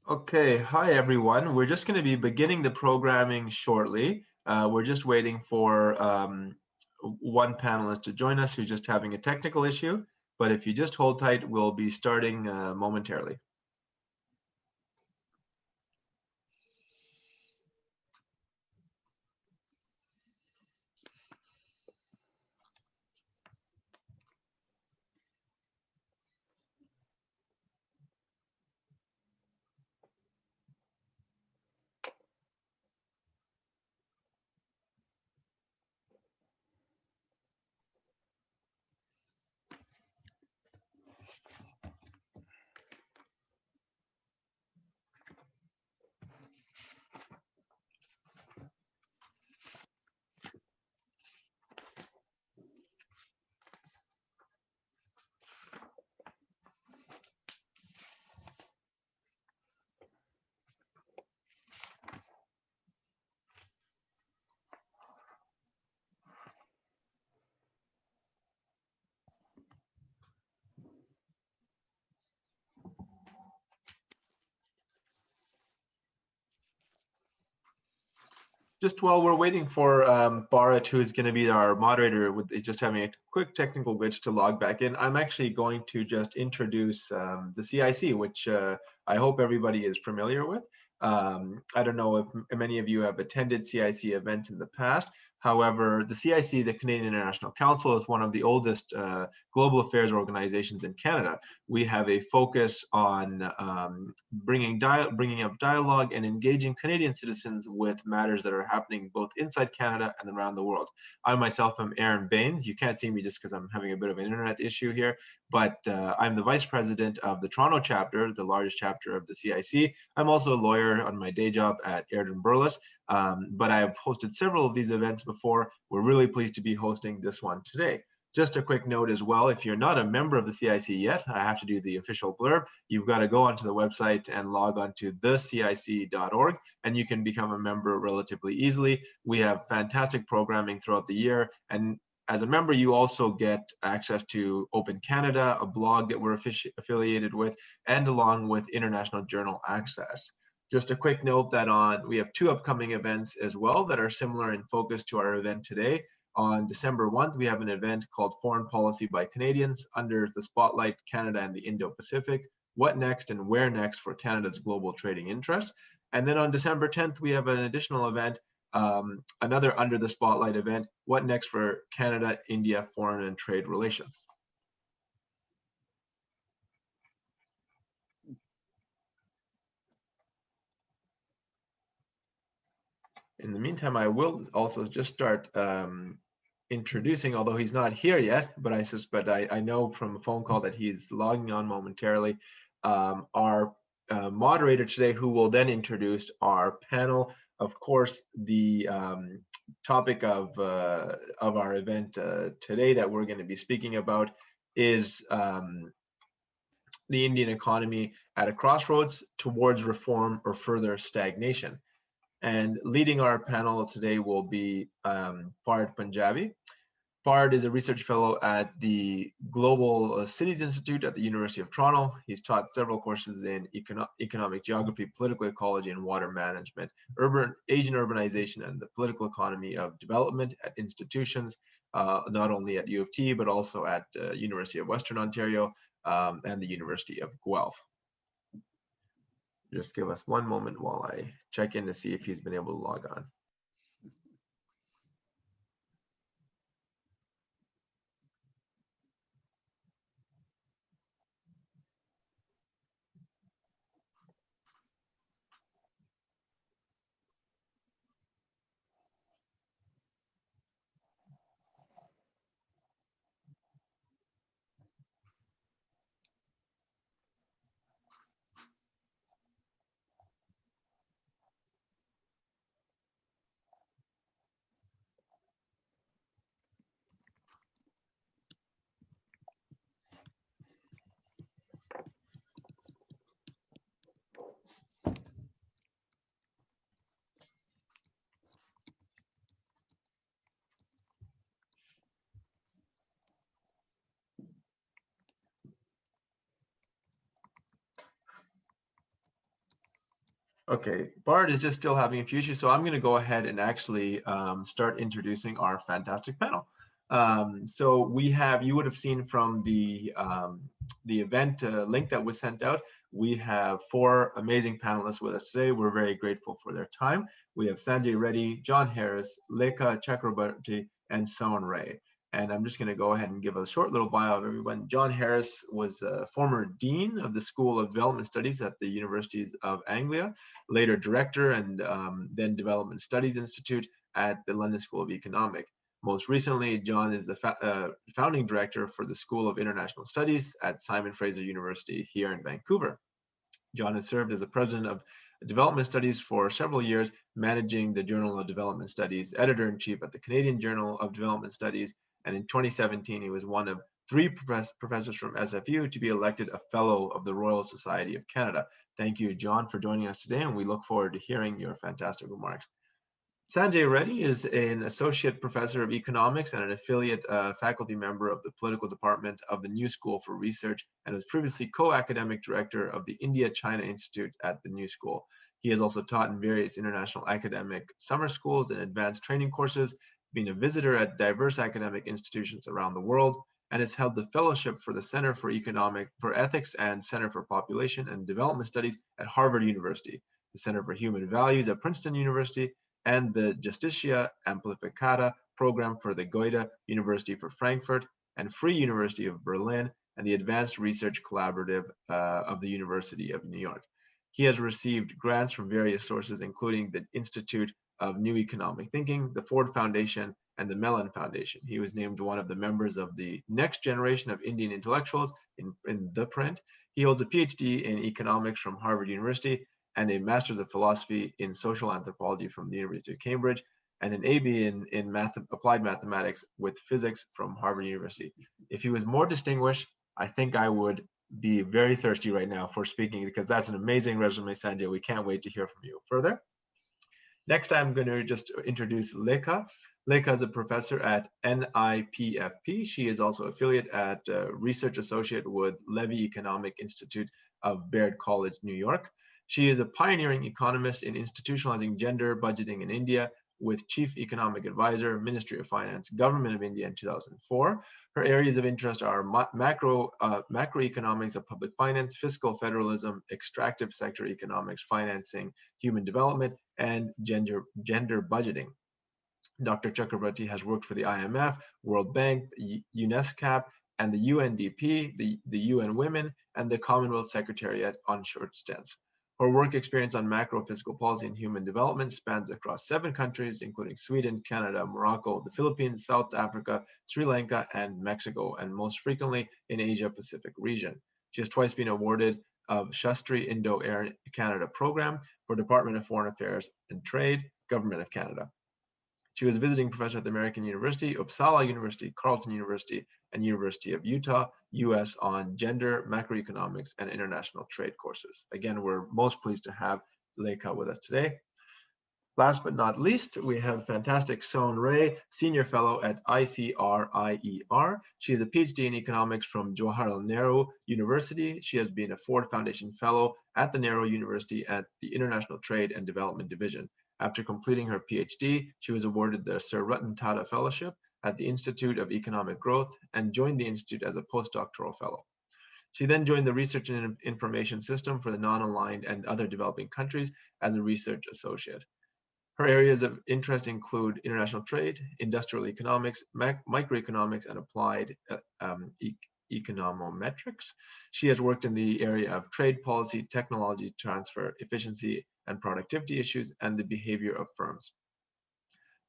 Okay, hi everyone. We're just going to be beginning the programming shortly. We're just waiting for one panelist to join us who's just having a technical issue. But if you just hold tight, we'll be starting momentarily. Just while we're waiting for Bharat, who is going to be our moderator, with just having a quick technical glitch to log back in, I'm actually going to just introduce the CIC, which I hope everybody is familiar with. I don't know if many of you have attended CIC events in the past. However, the CIC, the Canadian International Council, is one of the oldest global affairs organizations in Canada. We have a focus on bringing up dialogue and engaging Canadian citizens with matters that are happening both inside Canada and around the world. I myself am Aaron Baines. You can't see me just because I'm having a bit of an internet issue here, but I'm the vice president of the Toronto chapter, the largest chapter of the CIC. I'm also a lawyer on my day job at Airdrie Burles, but I've hosted several of these events before. We're really pleased to be hosting this one today. Just a quick note as well, if you're not a member of the CIC yet, I have to do the official blurb. You've got to go onto the website and log on to thecic.org, and you can become a member relatively easily. We have fantastic programming throughout the year, and as a member, you also get access to Open Canada, a blog that we're affiliated with, and along with International Journal Access. Just a quick note that we have two upcoming events as well that are similar in focus to our event today. On December 1st, we have an event called Foreign Policy by Canadians under the spotlight Canada and the Indo-Pacific. What next and where next for Canada's global trading interest? And then on December 10th, we have an additional event, another under the spotlight event, what next for Canada-India foreign and trade relations? In the meantime, I will also just start introducing, although he's not here yet, but I know from a phone call that he's logging on momentarily, our moderator today, who will then introduce our panel. Of course, the topic of our event today that we're going to be speaking about is the Indian economy at a crossroads towards reform or further stagnation. And leading our panel today will be Bharat Punjabi. Bharat is a research fellow at the Global Cities Institute at the University of Toronto. He's taught several courses in economic geography, political ecology, and water management, Asian urbanization, and the political economy of development at institutions, not only at U of T, but also at University of Western Ontario and the University of Guelph. Just give us one moment while I check in to see if he's been able to log on. Okay, Bart is just still having a few issues, so I'm going to go ahead and actually start introducing our fantastic panel. So we have, you would have seen from the event link that was sent out, we have 4 amazing panelists with us today. We're very grateful for their time. We have Sanjay Reddy, John Harris, Lekha Chakrabarti, and Son Ray. And I'm just going to go ahead and give a short little bio of everyone. John Harris was a former dean of the School of Development Studies at the Universities of Anglia, later director and then Development Studies Institute at the London School of Economics. Most recently, John is the founding director for the School of International Studies at Simon Fraser University here in Vancouver. John has served as the president of Development Studies for several years, managing the Journal of Development Studies, editor-in-chief at the Canadian Journal of Development Studies, and in 2017, he was one of 3 professors from SFU to be elected a Fellow of the Royal Society of Canada. Thank you, John, for joining us today, and we look forward to hearing your fantastic remarks. Sanjay Reddy is an associate professor of economics and an affiliate faculty member of the political department of the New School for Research, and was previously co-academic director of the India-China Institute at the New School. He has also taught in various international academic summer schools and advanced training courses, been a visitor at diverse academic institutions around the world, and has held the fellowship for the Center for Ethics and Center for Population and Development Studies at Harvard University, the Center for Human Values at Princeton University, and the Justitia Amplificata program for the Goethe University for Frankfurt and Free University of Berlin and the Advanced Research Collaborative of the University of New York. He has received grants from various sources, including the Institute of New Economic Thinking, the Ford Foundation, and the Mellon Foundation. He was named one of the members of the next generation of Indian intellectuals in The Print. He holds a PhD in economics from Harvard University and a Master's of Philosophy in Social Anthropology from the University of Cambridge, and an AB in Applied Mathematics with Physics from Harvard University. If he was more distinguished, I think I would be very thirsty right now for speaking, because that's an amazing resume, Sanjay. We can't wait to hear from you further. Next, I'm going to just introduce Lekha. Lekha is a professor at NIPFP. She is also affiliate at Research Associate with Levy Economic Institute of Baird College, New York. She is a pioneering economist in institutionalizing gender budgeting in India, with Chief Economic Advisor, Ministry of Finance, Government of India in 2004. Her areas of interest are macroeconomics of public finance, fiscal federalism, extractive sector economics, financing, human development, and gender budgeting. Dr. Chakrabarti has worked for the IMF, World Bank, UNESCO, and the UNDP, the UN Women, and the Commonwealth Secretariat on short stints. Her work experience on macro fiscal policy and human development spans across 7 countries, including Sweden, Canada, Morocco, the Philippines, South Africa, Sri Lanka, and Mexico, and most frequently in Asia-Pacific region. She has twice been awarded of Shastri Indo-Canada Program for Department of Foreign Affairs and Trade, Government of Canada. She was visiting professor at the American University, Uppsala University, Carleton University, and University of Utah, US, on gender, macroeconomics, and international trade courses. Again, we're most pleased to have Lekha with us today. Last but not least, we have fantastic Son Ray, Senior Fellow at ICRIER. She has a PhD in economics from Jawaharlal Nehru University. She has been a Ford Foundation Fellow at the Nehru University at the International Trade and Development Division. After completing her PhD, she was awarded the Sir Ratan Tata Fellowship at the Institute of Economic Growth and joined the Institute as a postdoctoral fellow. She then joined the Research and Information System for the non-aligned and other developing countries as a research associate. Her areas of interest include international trade, industrial economics, microeconomics, and applied econometrics. She has worked in the area of trade policy, technology transfer, efficiency and productivity issues, and the behavior of firms.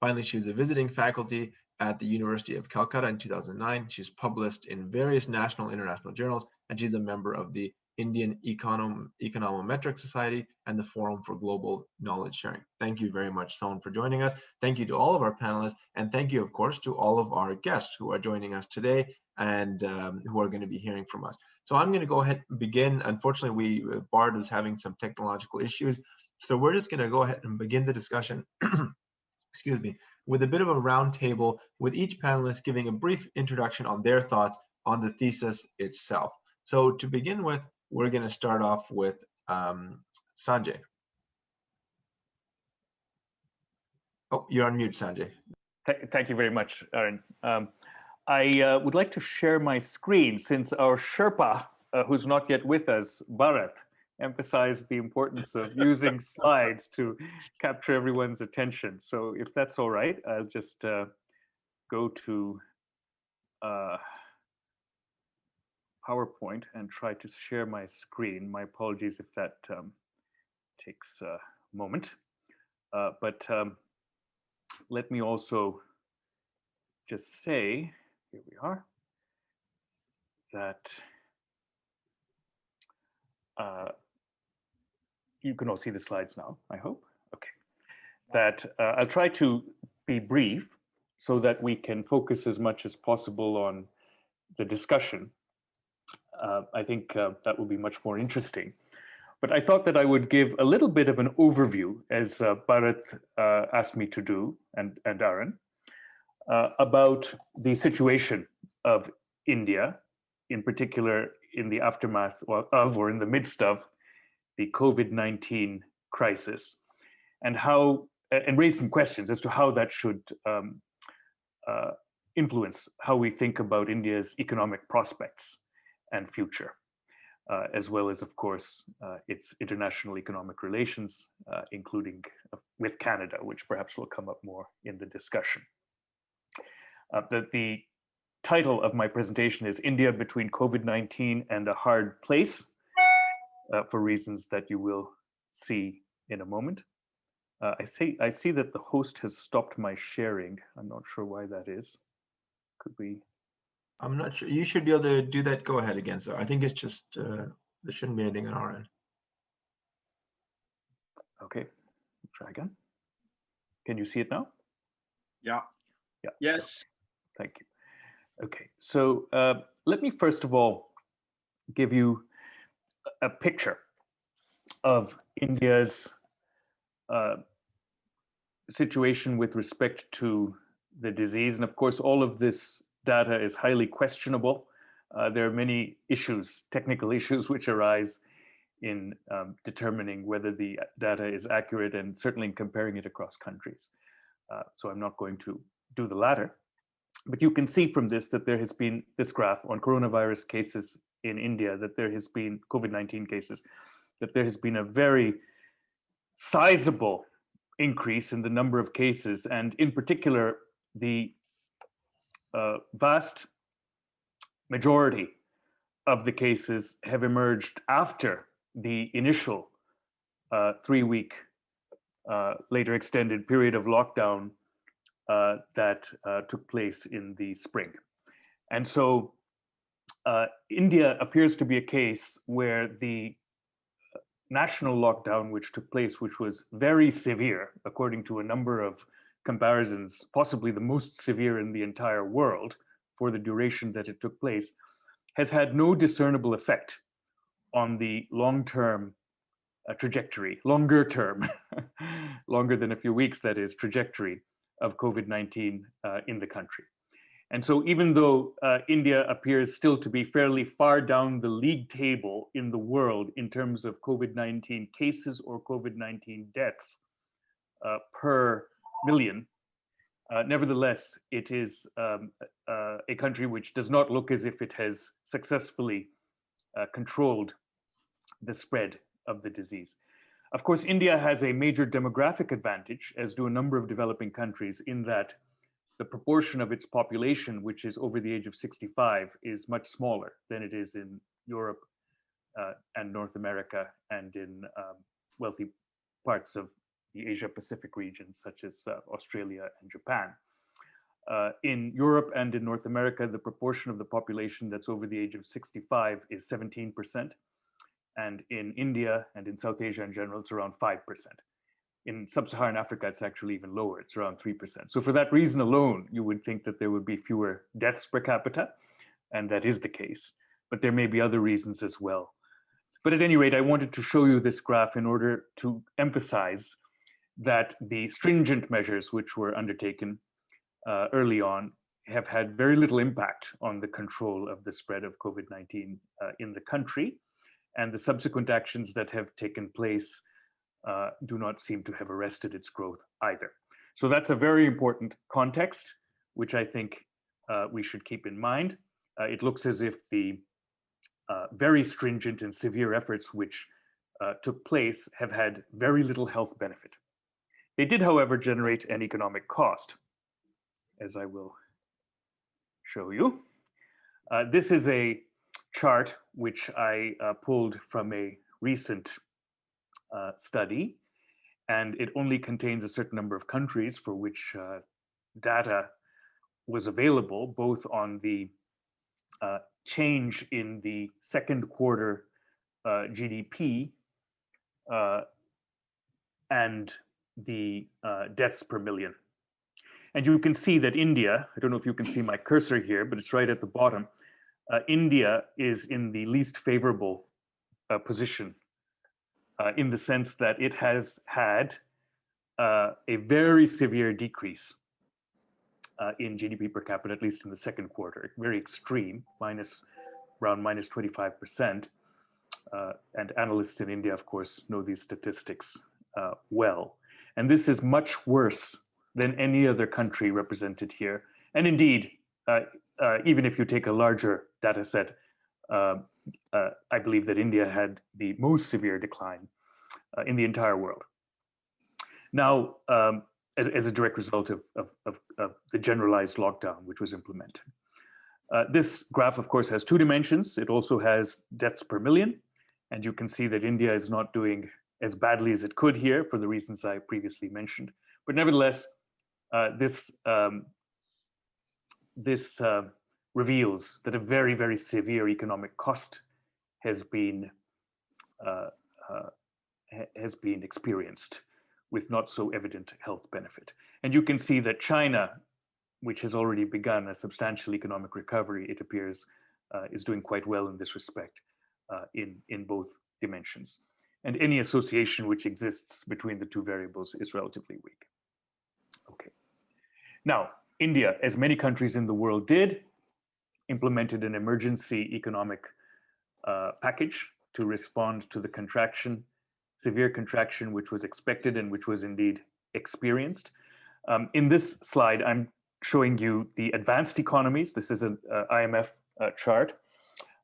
Finally, she was a visiting faculty at the University of Calcutta in 2009. She's published in various national and international journals, and she's a member of the Indian Econometric Society and the Forum for Global Knowledge Sharing. Thank you very much, Son, for joining us. Thank you to all of our panelists, and thank you, of course, to all of our guests who are joining us today and who are going to be hearing from us. So I'm going to go ahead and begin. Unfortunately, Bard is having some technological issues, so we're just going to go ahead and begin the discussion excuse me, with a bit of a round table, with each panelist giving a brief introduction on their thoughts on the thesis itself. So to begin with, we're going to start off with Sanjay. Oh, you're on mute, Sanjay. Thank you very much, Aaron. I would like to share my screen since our Sherpa, who's not yet with us, Bharat, emphasized the importance of using slides to capture everyone's attention. So if that's all right, I'll just go to PowerPoint and try to share my screen. My apologies if that takes a moment. But let me also just say, here we are, that you can all see the slides now, I hope. Okay. That I'll try to be brief so that we can focus as much as possible on the discussion. I think that will be much more interesting. But I thought that I would give a little bit of an overview, as Bharat asked me to do, and Aaron, about the situation of India, in particular in the aftermath of or in the midst of the COVID-19 crisis, and how, and raise some questions as to how that should influence how we think about India's economic prospects and future, as well as, of course, its international economic relations, including with Canada, which perhaps will come up more in the discussion. The title of my presentation is India Between COVID-19 and a Hard Place, for reasons that you will see in a moment. I see that the host has stopped my sharing. I'm not sure why that is. Could we? I'm not sure. You should be able to do that. Go ahead again, sir. I think it's just, there shouldn't be anything on our end. Okay, try again. Can you see it now? Yeah. Yeah. Yes. Thank you. Okay, so let me first of all give you a picture of India's situation with respect to the disease. And of course, all of this data is highly questionable. There are many issues, technical issues, which arise in determining whether the data is accurate and certainly in comparing it across countries. So I'm not going to do the latter. But you can see from this that there has been, this graph on coronavirus cases in India, that there has been COVID-19 cases, that there has been a very sizable increase in the number of cases, and in particular, the vast majority of the cases have emerged after the initial 3-week later extended period of lockdown that took place in the spring. And so India appears to be a case where the national lockdown which took place, which was very severe, according to a number of comparisons, possibly the most severe in the entire world for the duration that it took place, has had no discernible effect on the long-term trajectory, longer term, longer than a few weeks, that is, trajectory of COVID-19 in the country. And so even though India appears still to be fairly far down the league table in the world in terms of COVID-19 cases or COVID-19 deaths per million, nevertheless, it is a country which does not look as if it has successfully controlled the spread of the disease. Of course, India has a major demographic advantage, as do a number of developing countries, in that the proportion of its population, which is over the age of 65, is much smaller than it is in Europe and North America and in wealthy parts of the Asia-Pacific region, such as Australia and Japan. In Europe and in North America, the proportion of the population that's over the age of 65 is 17%. And in India and in South Asia in general, it's around 5%. In sub-Saharan Africa, it's actually even lower. It's around 3%. So for that reason alone, you would think that there would be fewer deaths per capita, and that is the case. But there may be other reasons as well. But at any rate, I wanted to show you this graph in order to emphasize that the stringent measures which were undertaken early on have had very little impact on the control of the spread of COVID-19 in the country. And the subsequent actions that have taken place do not seem to have arrested its growth either. So that's a very important context, which I think we should keep in mind. It looks as if the very stringent and severe efforts which took place have had very little health benefit. They did, however, generate an economic cost, as I will show you. This is a chart which I pulled from a recent study, and it only contains a certain number of countries for which data was available, both on the change in the second quarter GDP and the deaths per million. And you can see that India, I don't know if you can see my cursor here, but it's right at the bottom. India is in the least favorable position in the sense that it has had a very severe decrease in GDP per capita, at least in the second quarter, very extreme, around minus 25%. And analysts in India, of course, know these statistics well. And this is much worse than any other country represented here. And indeed, even if you take a larger data set, I believe that India had the most severe decline in the entire world. Now, as a direct result of the generalized lockdown which was implemented. This graph, of course, has two dimensions. It also has deaths per million. And you can see that India is not doing as badly as it could here for the reasons I previously mentioned. But nevertheless, this reveals that a very, very severe economic cost has been experienced with not so evident health benefit. And you can see that China, which has already begun a substantial economic recovery, it appears is doing quite well in this respect in both dimensions. And any association which exists between the two variables is relatively weak. Okay. Now, India, as many countries in the world did, implemented an emergency economic package to respond to the contraction, severe contraction, which was expected and which was indeed experienced. In this slide, I'm showing you the advanced economies. This is an IMF chart.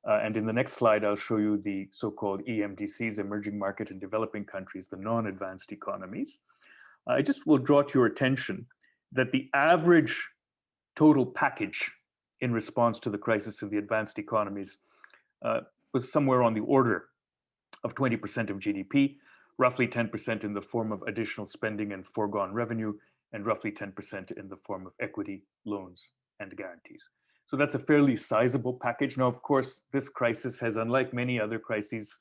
And in the next slide, I'll show you the so-called EMDCs, emerging market and developing countries, the non-advanced economies. I just will draw to your attention that the average total package in response to the crisis in the advanced economies was somewhere on the order of 20% of GDP, roughly 10% in the form of additional spending and foregone revenue, and roughly 10% in the form of equity, loans, and guarantees. So that's a fairly sizable package. Now, of course, this crisis has, unlike many other crises,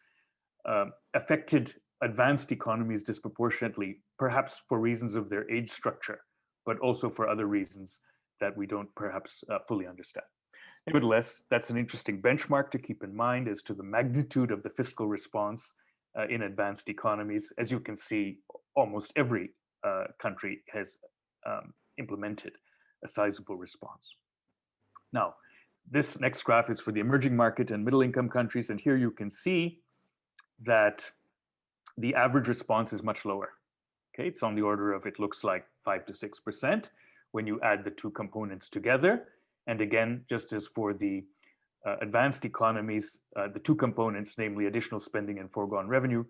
affected advanced economies disproportionately, perhaps for reasons of their age structure, but also for other reasons that we don't perhaps fully understand. Nevertheless, that's an interesting benchmark to keep in mind as to the magnitude of the fiscal response in advanced economies. As you can see, almost every country has implemented a sizable response. Now, this next graph is for the emerging market and middle income countries. And here you can see that the average response is much lower. Okay, it's on the order of, it looks like 5 to 6% when you add the two components together. And again, just as for the advanced economies, the two components, namely additional spending and foregone revenue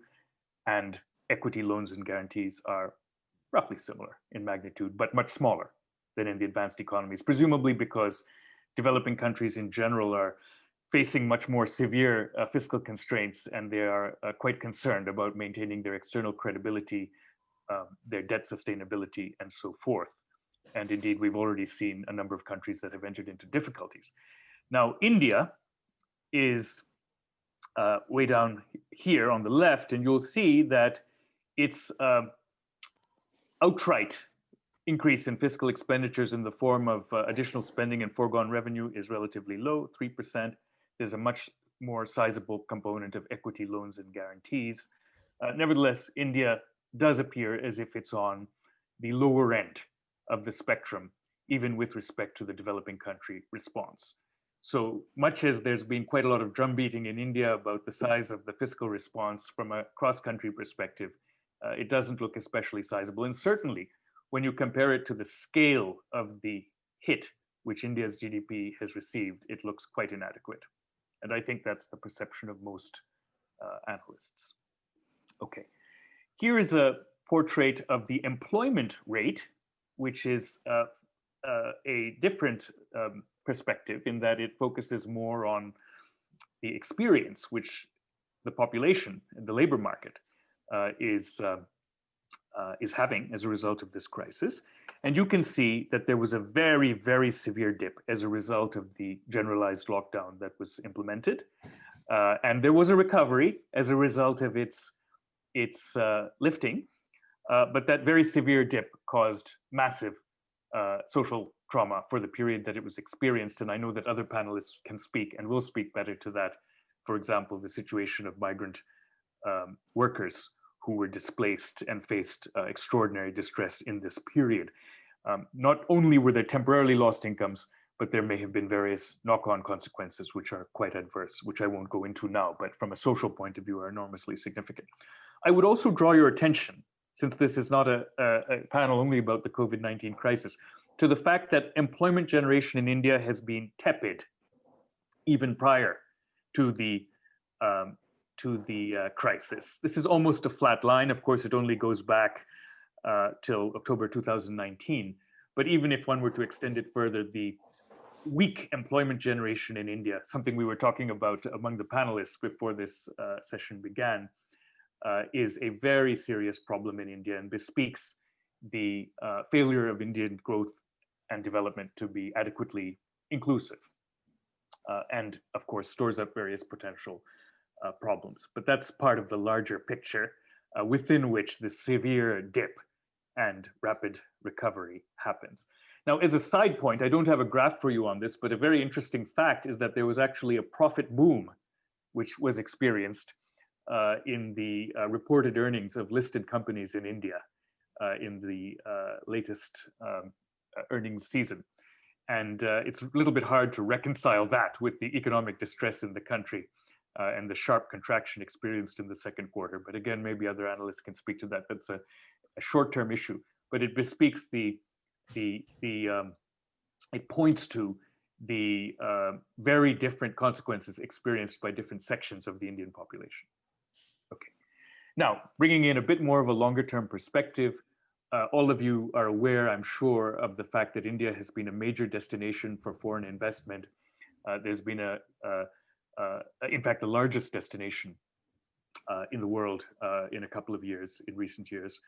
and equity, loans, and guarantees, are roughly similar in magnitude, but much smaller than in the advanced economies, presumably because developing countries in general are facing much more severe fiscal constraints, and they are quite concerned about maintaining their external credibility, their debt sustainability, and so forth. And indeed, we've already seen a number of countries that have entered into difficulties. Now, India is way down here on the left, and you'll see that its outright increase in fiscal expenditures in the form of additional spending and foregone revenue is relatively low, 3%. There's a much more sizable component of equity, loans, and guarantees. Nevertheless, India does appear as if it's on the lower end of the spectrum, even with respect to the developing country response. So much as there's been quite a lot of drum beating in India about the size of the fiscal response from a cross-country perspective, it doesn't look especially sizable. And certainly, when you compare it to the scale of the hit which India's GDP has received, it looks quite inadequate. And I think that's the perception of most analysts. Okay, here is a portrait of the employment rate, which is a different perspective in that it focuses more on the experience which the population and the labor market is having as a result of this crisis. And you can see that there was a very, very severe dip as a result of the generalized lockdown that was implemented. And there was a recovery as a result of its lifting. But that very severe dip caused massive social trauma for the period that it was experienced. And I know that other panelists can speak and will speak better to that. For example, the situation of migrant workers who were displaced and faced extraordinary distress in this period. Not only were there temporarily lost incomes, but there may have been various knock-on consequences which are quite adverse, which I won't go into now, but from a social point of view are enormously significant. I would also draw your attention, since this is not a panel only about the COVID-19 crisis, to the fact that employment generation in India has been tepid even prior to the crisis. This is almost a flat line. Of course, it only goes back till October 2019. But even if one were to extend it further, the weak employment generation in India, something we were talking about among the panelists before this session began, is a very serious problem in India and bespeaks the failure of Indian growth and development to be adequately inclusive. And of course, stores up various potential problems. But that's part of the larger picture within which the severe dip and rapid recovery happens. Now, as a side point, I don't have a graph for you on this, but a very interesting fact is that there was actually a profit boom which was experienced in the reported earnings of listed companies in India in the latest earnings season. And it's a little bit hard to reconcile that with the economic distress in the country and the sharp contraction experienced in the second quarter. But again, maybe other analysts can speak to that. That's a short-term issue, but it bespeaks it points to the very different consequences experienced by different sections of the Indian population. Okay, now bringing in a bit more of a longer-term perspective, all of you are aware, I'm sure, of the fact that India has been a major destination for foreign investment. There's been in fact, the largest destination in the world in a couple of years, in recent years.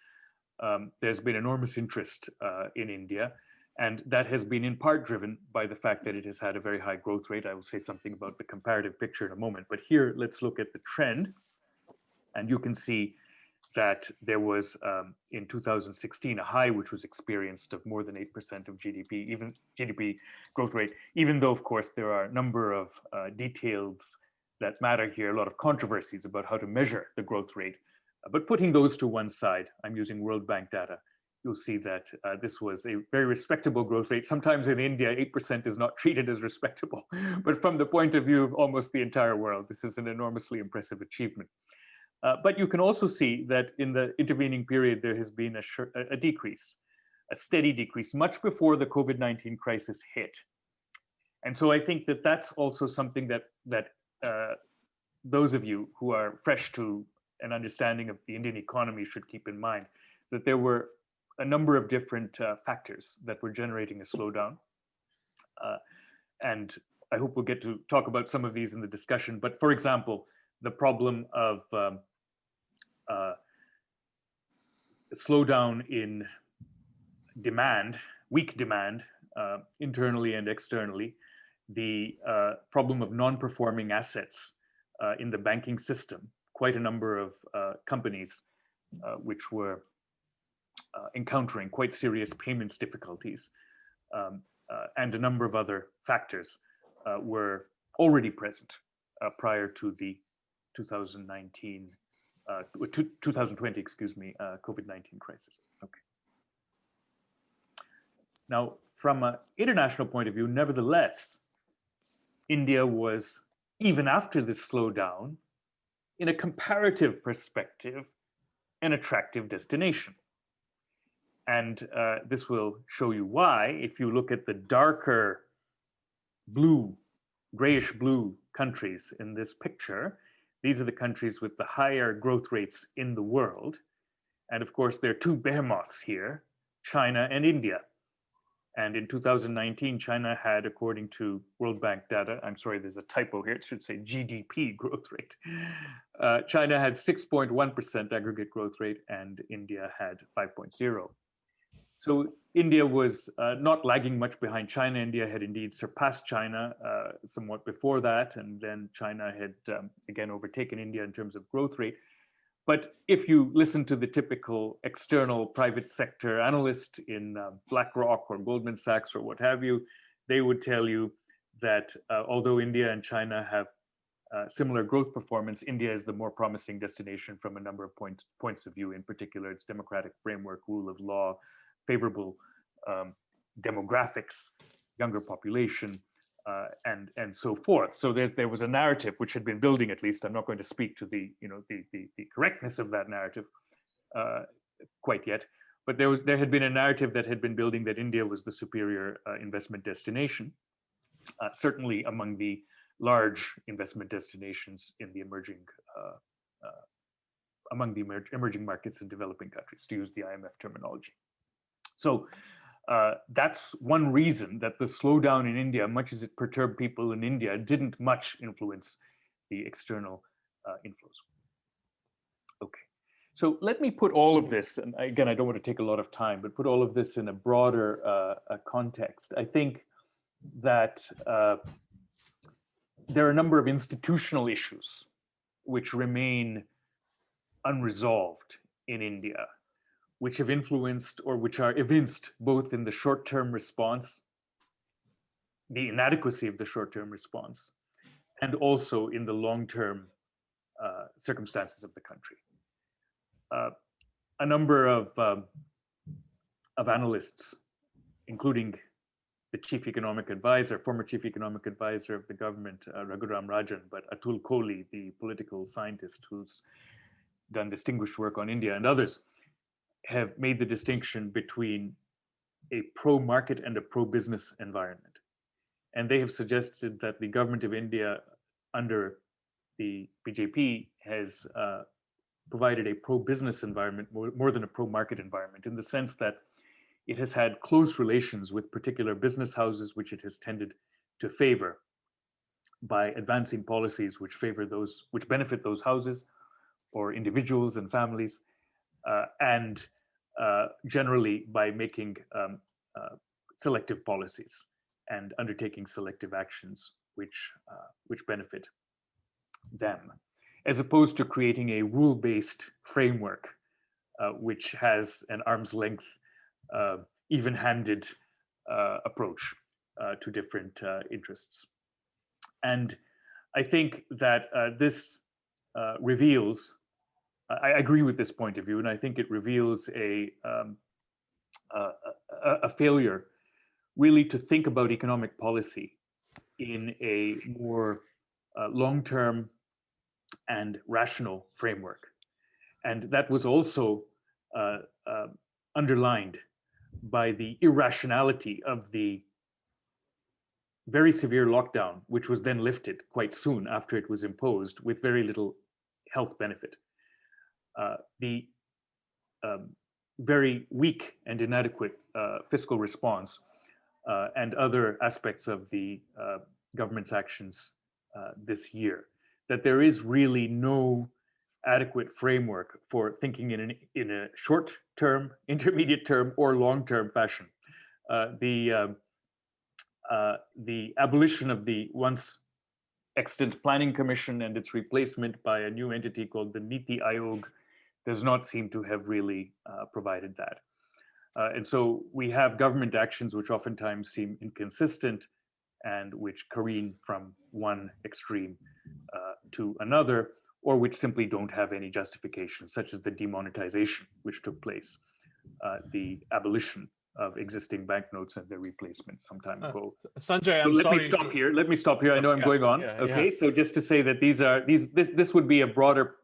There's been enormous interest in India, and that has been in part driven by the fact that it has had a very high growth rate. I will say something about the comparative picture in a moment, but here let's look at the trend. And you can see that there was in 2016 a high which was experienced of more than 8% of GDP, even GDP growth rate, even though of course there are a number of details that matter here, a lot of controversies about how to measure the growth rate. But putting those to one side, I'm using World Bank data, you'll see that this was a very respectable growth rate. Sometimes in India, 8% is not treated as respectable, but from the point of view of almost the entire world, this is an enormously impressive achievement. But you can also see that in the intervening period, there has been a decrease, a steady decrease, much before the COVID-19 crisis hit. And so I think that that's also something that those of you who are fresh to an understanding of the Indian economy should keep in mind, that there were a number of different factors that were generating a slowdown. And I hope we'll get to talk about some of these in the discussion. But for example, the problem of slowdown in demand, weak demand, internally and externally, the problem of non-performing assets in the banking system, quite a number of companies which were encountering quite serious payments difficulties, and a number of other factors were already present prior to the 2020, excuse me, COVID-19 crisis. Okay. Now, from an international point of view, nevertheless, India was, even after this slowdown, in a comparative perspective, an attractive destination. And this will show you why. If you look at the darker blue, grayish blue countries in this picture, these are the countries with the higher growth rates in the world. And of course, there are two behemoths here, China and India. And in 2019, China had, according to World Bank data, I'm sorry, there's a typo here, it should say GDP growth rate. China had 6.1% aggregate growth rate, and India had 5.0. So India was not lagging much behind China. India had indeed surpassed China somewhat before that, and then China had again overtaken India in terms of growth rate. But if you listen to the typical external private sector analyst in BlackRock or Goldman Sachs or what have you, they would tell you that although India and China have similar growth performance, India is the more promising destination from a number of points of view, in particular its democratic framework, rule of law, favorable demographics, younger population, and so forth. So there was a narrative which had been building, at least. I'm not going to speak to the correctness of that narrative quite yet, but there had been a narrative that had been building that India was the superior investment destination, certainly among the large investment destinations in the emerging among the emerging markets in developing countries, to use the IMF terminology. So that's one reason that the slowdown in India, much as it perturbed people in India, didn't much influence the external inflows. Okay, so let me put all of this, and again, I don't want to take a lot of time, but put all of this in a broader context. I think that there are a number of institutional issues which remain unresolved in India, which have influenced or which are evinced both in the short-term response, the inadequacy of the short-term response, and also in the long-term circumstances of the country. A number of analysts, including the chief economic advisor, former chief economic advisor of the government, Raghuram Rajan, but Atul Kohli, the political scientist who's done distinguished work on India, and others, have made the distinction between a pro-market and a pro-business environment. And they have suggested that the government of India under the BJP has provided a pro-business environment more than a pro-market environment, in the sense that it has had close relations with particular business houses which it has tended to favor by advancing policies which favor those, which benefit those houses or individuals and families, and generally by making selective policies and undertaking selective actions which benefit them, as opposed to creating a rule-based framework which has an arm's length, even-handed approach to different interests. And I think that this reveals, I agree with this point of view, and I think it reveals a failure really to think about economic policy in a more long-term and rational framework. And that was also underlined by the irrationality of the very severe lockdown, which was then lifted quite soon after it was imposed with very little health benefit. The very weak and inadequate fiscal response and other aspects of the government's actions this year, that there is really no adequate framework for thinking in a short-term, intermediate term, or long-term fashion. The abolition of the once extant Planning Commission and its replacement by a new entity called the Niti Aayog does not seem to have really provided that. And so we have government actions which oftentimes seem inconsistent and which careen from one extreme to another, or which simply don't have any justification, such as the demonetization which took place, the abolition of existing banknotes and their replacement some time ago. Sanjay, so I'm sorry. Let me stop here. I know I'm going on. Okay, so just to say that this would be a broader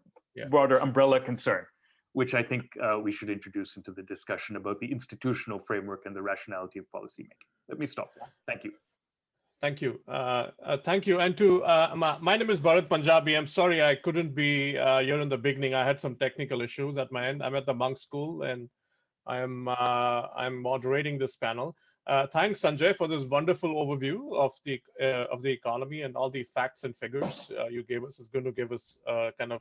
umbrella concern, which I think we should introduce into the discussion about the institutional framework and the rationality of policymaking. Let me stop there. Thank you. Thank you. Thank you. And to my name is Bharat Punjabi. I'm sorry I couldn't be here in the beginning. I had some technical issues at my end. I'm at the Monk School and I'm moderating this panel. Thanks, Sanjay, for this wonderful overview of the economy and all the facts and figures you gave us. It's going to give us kind of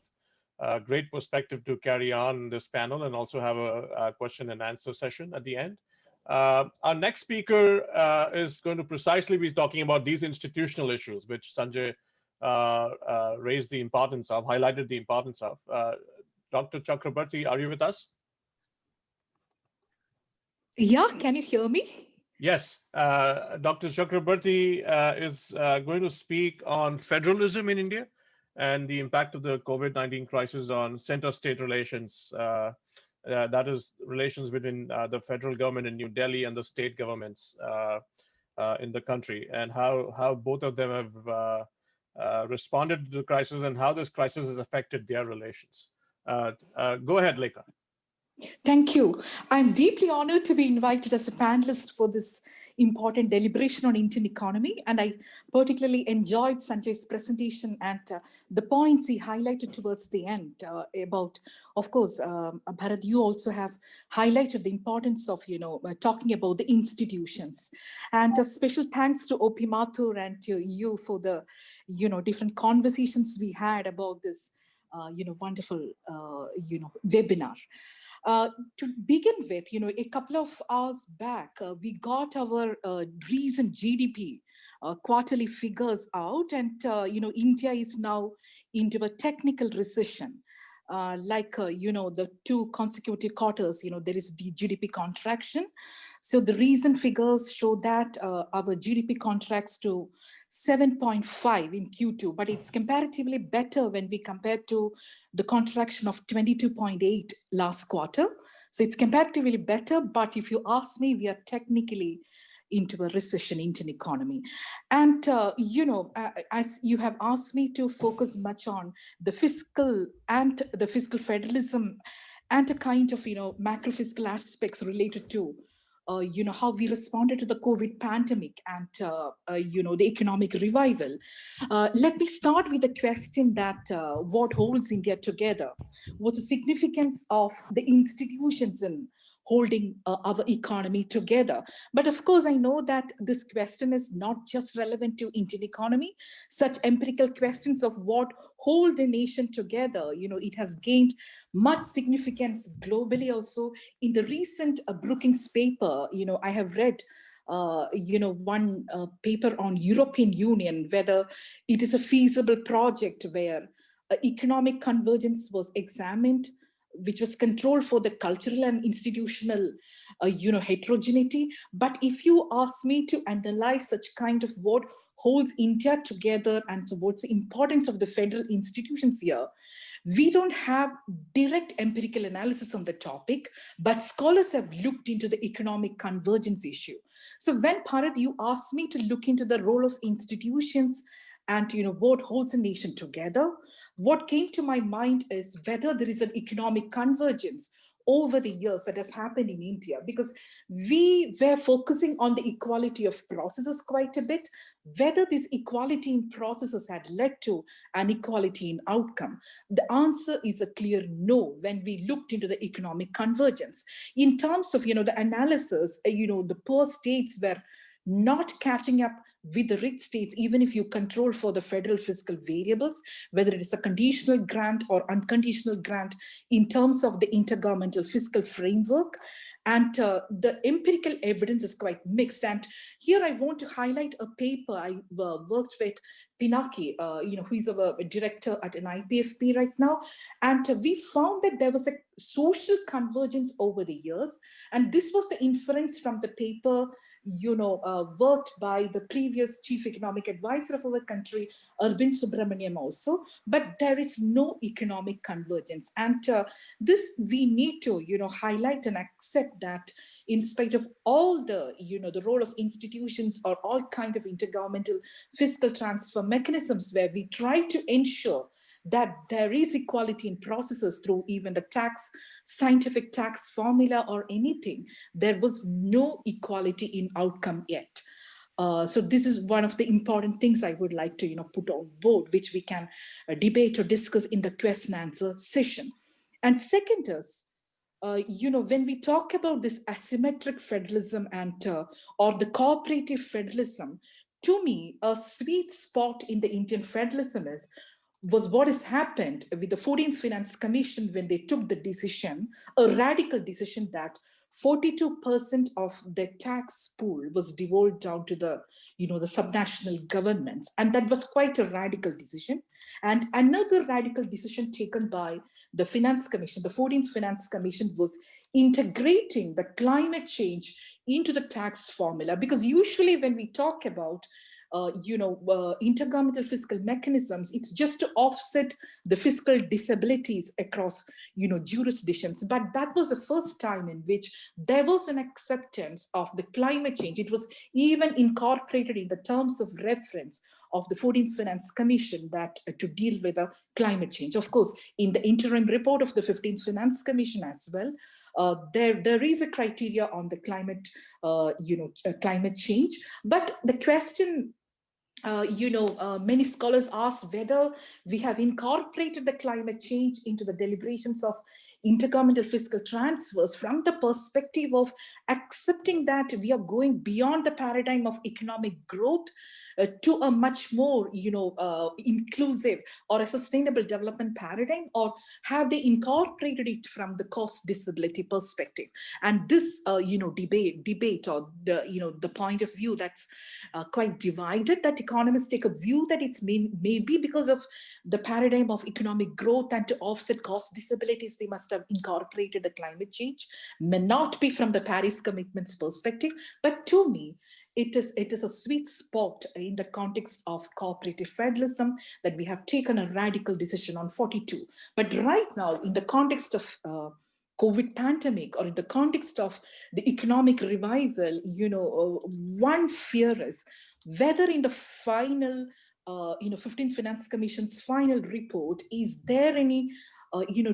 great perspective to carry on this panel and also have a question and answer session at the end. Our next speaker is going to precisely be talking about these institutional issues, which Sanjay raised the importance of, highlighted the importance of. Dr. Chakrabarti, are you with us? Yeah, can you hear me? Yes, Dr. Chakrabarti is going to speak on federalism in India and the impact of the COVID-19 crisis on center-state relations. That is relations between the federal government in New Delhi and the state governments in the country, and how both of them have responded to the crisis and how this crisis has affected their relations. Go ahead, Lekha. Thank you. I'm deeply honored to be invited as a panelist for this important deliberation on Indian economy. And I particularly enjoyed Sanjay's presentation and the points he highlighted towards the end about, of course, Bharat, you also have highlighted the importance of, talking about the institutions. And a special thanks to O.P. Mathur and to you for the, different conversations we had about this, wonderful, webinar. To begin with, a couple of hours back, we got our recent GDP quarterly figures out, and India is now into a technical recession. The two consecutive quarters, there is the GDP contraction. So the recent figures show that our GDP contracts to 7.5 in Q2, but it's comparatively better when we compare to the contraction of 22.8 last quarter. So it's comparatively better, but if you ask me, we are technically into a recession in Indian economy. And, as you have asked me to focus much on the fiscal federalism and a kind of, macro fiscal aspects related to how we responded to the COVID pandemic and, the economic revival. Let me start with the question that what holds India together? What's the significance of the institutions in holding our economy together? But of course, I know that this question is not just relevant to Indian economy. Such empirical questions of what hold the nation together, it has gained much significance globally also. In the recent Brookings paper, I have read one paper on European Union, whether it is a feasible project where economic convergence was examined, which was controlled for the cultural and institutional, heterogeneity. But if you ask me to analyze such kind of what holds India together and so what's the importance of the federal institutions here, we don't have direct empirical analysis on the topic, but scholars have looked into the economic convergence issue. So when, Bharat, you asked me to look into the role of institutions and what holds a nation together, what came to my mind is whether there is an economic convergence over the years that has happened in India, because we were focusing on the equality of processes quite a bit, whether this equality in processes had led to an equality in outcome. The answer is a clear no when we looked into the economic convergence. In terms of, the analysis, the poor states were not catching up with the rich states, even if you control for the federal fiscal variables, whether it is a conditional grant or unconditional grant in terms of the intergovernmental fiscal framework. And the empirical evidence is quite mixed. And here I want to highlight a paper I worked with Pinaki, who is a director at an IPFP right now. And we found that there was a social convergence over the years. And this was the inference from the paper worked by the previous chief economic advisor of our country, Arvind Subramaniam also, but there is no economic convergence. And this we need to, highlight and accept that in spite of all the, the role of institutions or all kind of intergovernmental fiscal transfer mechanisms where we try to ensure that there is equality in processes through even the scientific tax formula or anything. There was no equality in outcome yet. So this is one of the important things I would like to put on board, which we can debate or discuss in the question and answer session. And second is, when we talk about this asymmetric federalism and or the cooperative federalism, to me, a sweet spot in the Indian federalism was what has happened with the 14th Finance Commission when they took the decision, a radical decision that 42% of the tax pool was devolved down to the subnational governments. And that was quite a radical decision. And another radical decision taken by the Finance Commission, the 14th Finance Commission, was integrating the climate change into the tax formula. Because usually when we talk about intergovernmental fiscal mechanisms, it's just to offset the fiscal disabilities across, jurisdictions. But that was the first time in which there was an acceptance of the climate change. It was even incorporated in the terms of reference of the 14th Finance Commission that to deal with the climate change. Of course, in the interim report of the 15th Finance Commission as well, there is a criteria on the climate, climate change. But the question, many scholars ask whether we have incorporated the climate change into the deliberations of intergovernmental fiscal transfers from the perspective of accepting that we are going beyond the paradigm of economic growth to a much more, inclusive or a sustainable development paradigm, or have they incorporated it from the cost disability perspective? And this, debate or the point of view that's quite divided, that economists take a view that it's maybe because of the paradigm of economic growth and to offset cost disabilities, they must have incorporated the climate change, may not be from the Paris commitments perspective. But to me, it is a sweet spot in the context of cooperative federalism that we have taken a radical decision on 42. But right now, in the context of COVID pandemic, or in the context of the economic revival, one fear is whether in the final, 15th Finance Commission's final report, is there any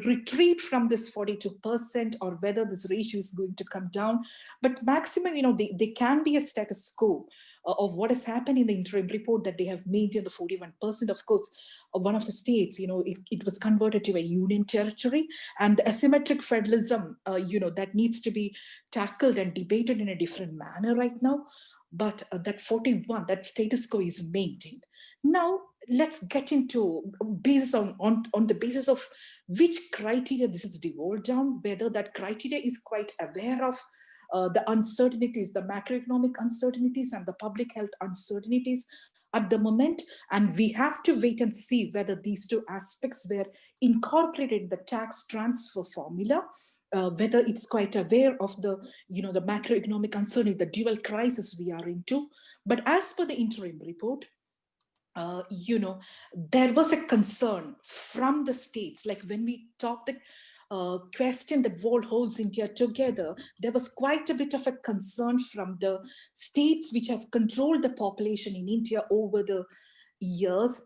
retreat from this 42%, or whether this ratio is going to come down. But maximum, they can be a status quo of what has happened in the interim report, that they have maintained the 41%. Of course, one of the states, it was converted to a union territory, and the asymmetric federalism, that needs to be tackled and debated in a different manner right now. But that 41, that status quo is maintained. Now, let's get into basis on the basis of which criteria this is devolved down, whether that criteria is quite aware of the uncertainties, the macroeconomic uncertainties and the public health uncertainties at the moment. And we have to wait and see whether these two aspects were incorporated in the tax transfer formula, whether it's quite aware of the, the macroeconomic uncertainty, the dual crisis we are into. But as per the interim report, there was a concern from the states, like when we talked the question that what holds India together, there was quite a bit of a concern from the states which have controlled the population in India over the years,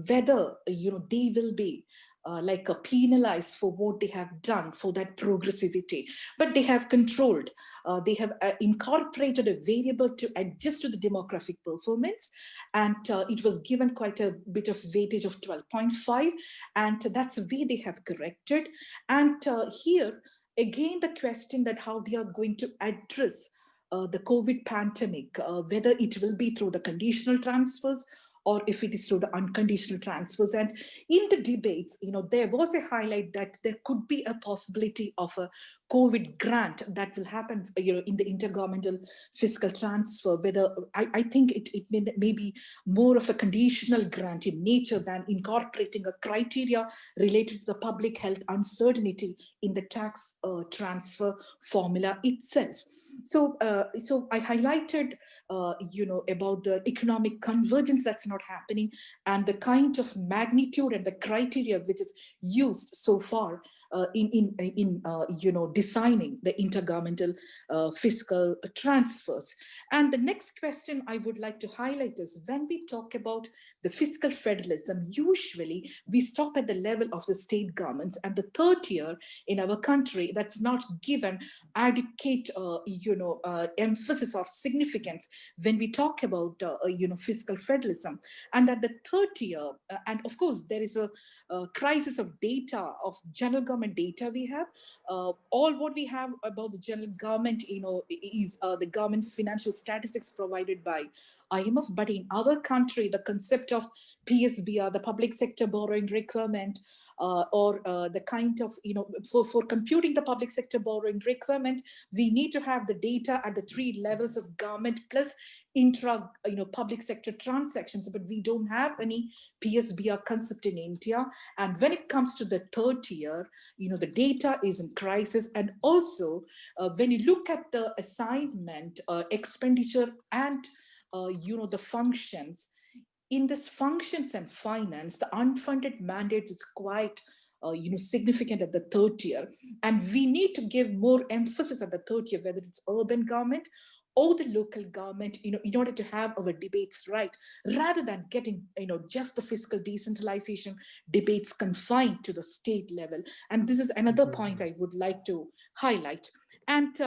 whether, they will be penalized for what they have done for that progressivity. But they have controlled, they have incorporated a variable to adjust to the demographic performance, and it was given quite a bit of weightage of 12.5, and that's the way they have corrected. And here again the question that how they are going to address the COVID pandemic, whether it will be through the conditional transfers or if it is through the unconditional transfers. And in the debates, there was a highlight that there could be a possibility of a COVID grant that will happen, in the intergovernmental fiscal transfer, whether I think it may be more of a conditional grant in nature than incorporating a criteria related to the public health uncertainty in the tax transfer formula itself. So I highlighted about the economic convergence that's not happening, and the kind of magnitude and the criteria which is used so far. designing the intergovernmental fiscal transfers. And the next question I would like to highlight is, when we talk about the fiscal federalism, usually we stop at the level of the state governments, and the third tier in our country that's not given adequate emphasis or significance when we talk about fiscal federalism. And at the third tier, and of course there is a crisis of data, of general government data we have. All what we have about the general government, is the government financial statistics provided by IMF. But in our country, the concept of PSBR, the public sector borrowing requirement, or the kind of, for computing the public sector borrowing requirement, we need to have the data at the 3 levels of government plus intra, public sector transactions, but we don't have any PSBR concept in India. And when it comes to the third tier, the data is in crisis. And also, when you look at the assignment, expenditure, and the functions, in this functions and finance, the unfunded mandates, it's quite significant at the third tier. And we need to give more emphasis at the third tier, whether it's urban government or the local government, in order to have our debates right, rather than getting, just the fiscal decentralization debates confined to the state level. And this is another point I would like to highlight. And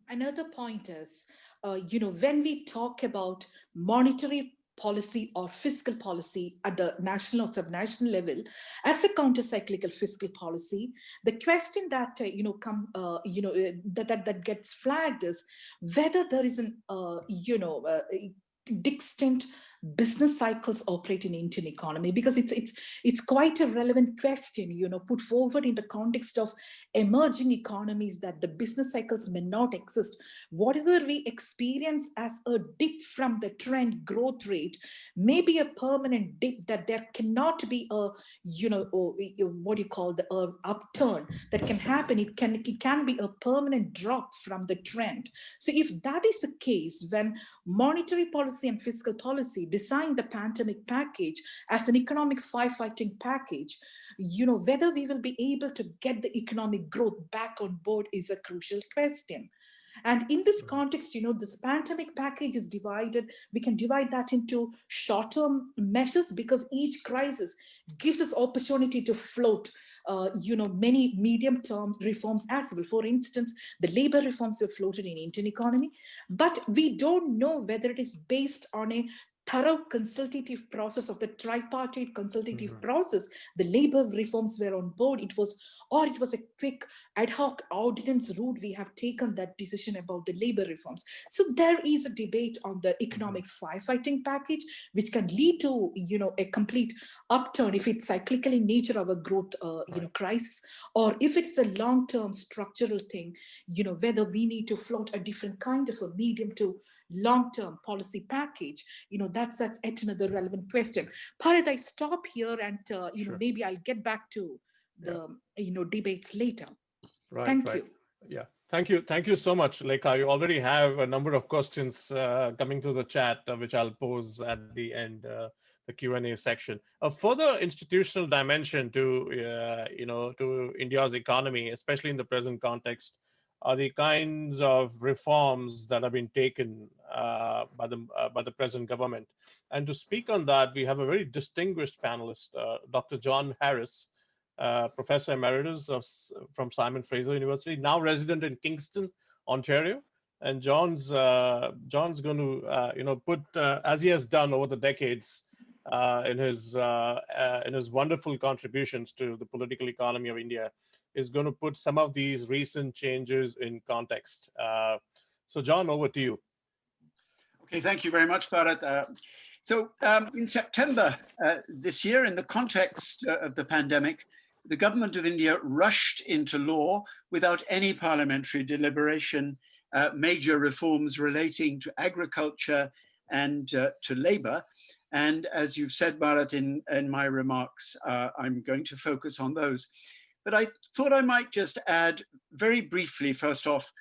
another point is, when we talk about monetary policy or fiscal policy at the national or subnational level as a counter-cyclical fiscal policy, the question that that gets flagged is whether there is an distinct business cycles operate in Indian economy, because it's quite a relevant question, put forward in the context of emerging economies, that the business cycles may not exist. Whatever we experience as a dip from the trend growth rate may be a permanent dip, that there cannot be a what you call the upturn that can happen. It can be a permanent drop from the trend. So if that is the case, when monetary policy and fiscal policy design the pandemic package as an economic firefighting package, whether we will be able to get the economic growth back on board is a crucial question. And in this context, this pandemic package is divided. We can divide that into short-term measures, because each crisis gives us opportunity to float many medium-term reforms as well. For instance, the labor reforms were floated in Indian economy, but we don't know whether it is based on a thorough consultative process of the tripartite consultative process. The labor reforms were on board. It was a quick ad hoc ordinance route. We have taken that decision about the labor reforms. So there is a debate on the economic firefighting package, which can lead to a complete upturn if it's cyclical in nature of a growth crisis, or if it's a long-term structural thing, whether we need to float a different kind of a medium to long-term policy package. That's yet another relevant question. Bharat, I stop here, and Sure. maybe I'll get back to the debates later. Right. Thank you. Yeah. Thank you so much. Like, I already have a number of questions coming to the chat, which I'll pose at the end, the Q&A section. A further institutional dimension to to India's economy, especially in the present context, are the kinds of reforms that have been taken by the present government. And to speak on that, we have a very distinguished panelist, Dr. John Harris, Professor Emeritus from Simon Fraser University, now resident in Kingston, Ontario. And John's going to put, as he has done over the decades, in his wonderful contributions to the political economy of India, is going to put some of these recent changes in context. So John, over to you. Okay, thank you very much, Bharat. In September this year, in the context of the pandemic, the government of India rushed into law without any parliamentary deliberation, major reforms relating to agriculture and to labor. And as you've said, Bharat, in my remarks, I'm going to focus on those. But I thought I might just add very briefly, first off,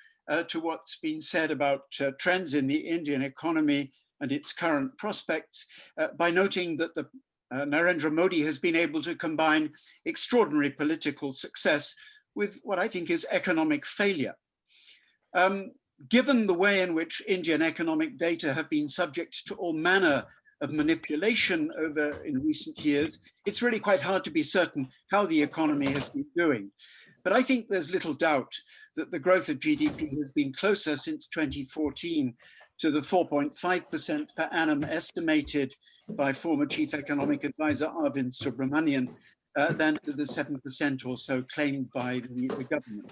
to what's been said about trends in the Indian economy and its current prospects, by noting that the Narendra Modi has been able to combine extraordinary political success with what I think is economic failure. Given the way in which Indian economic data have been subject to all manner of manipulation in recent years, it's really quite hard to be certain how the economy has been doing. But I think there's little doubt that the growth of GDP has been closer since 2014 to the 4.5% per annum estimated by former Chief Economic Advisor Arvind Subramanian than to the 7% or so claimed by the government.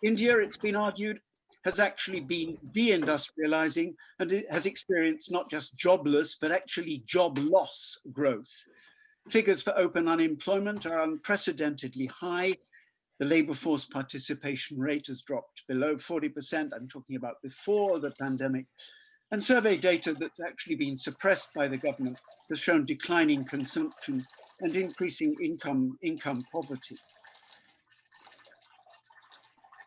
India, it's been argued, has actually been deindustrializing, and it has experienced not just jobless, but actually job loss growth. Figures for open unemployment are unprecedentedly high. The labor force participation rate has dropped below 40%. I'm talking about before the pandemic. And survey data that's actually been suppressed by the government has shown declining consumption and increasing income poverty.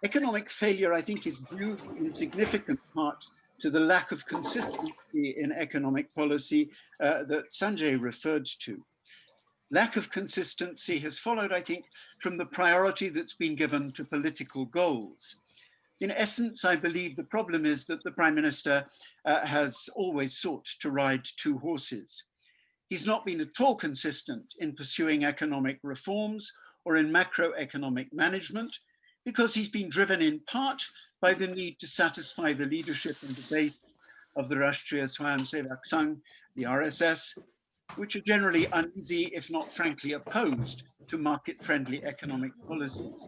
Economic failure, I think, is due in significant part to the lack of consistency in economic policy that Sanjay referred to. Lack of consistency has followed, I think, from the priority that's been given to political goals. In essence, I believe the problem is that the Prime Minister has always sought to ride two horses. He's not been at all consistent in pursuing economic reforms or in macroeconomic management, because he's been driven in part by the need to satisfy the leadership and debate of the Rashtriya Swayamsevak Sangh, the RSS, which are generally uneasy, if not frankly opposed to market-friendly economic policies.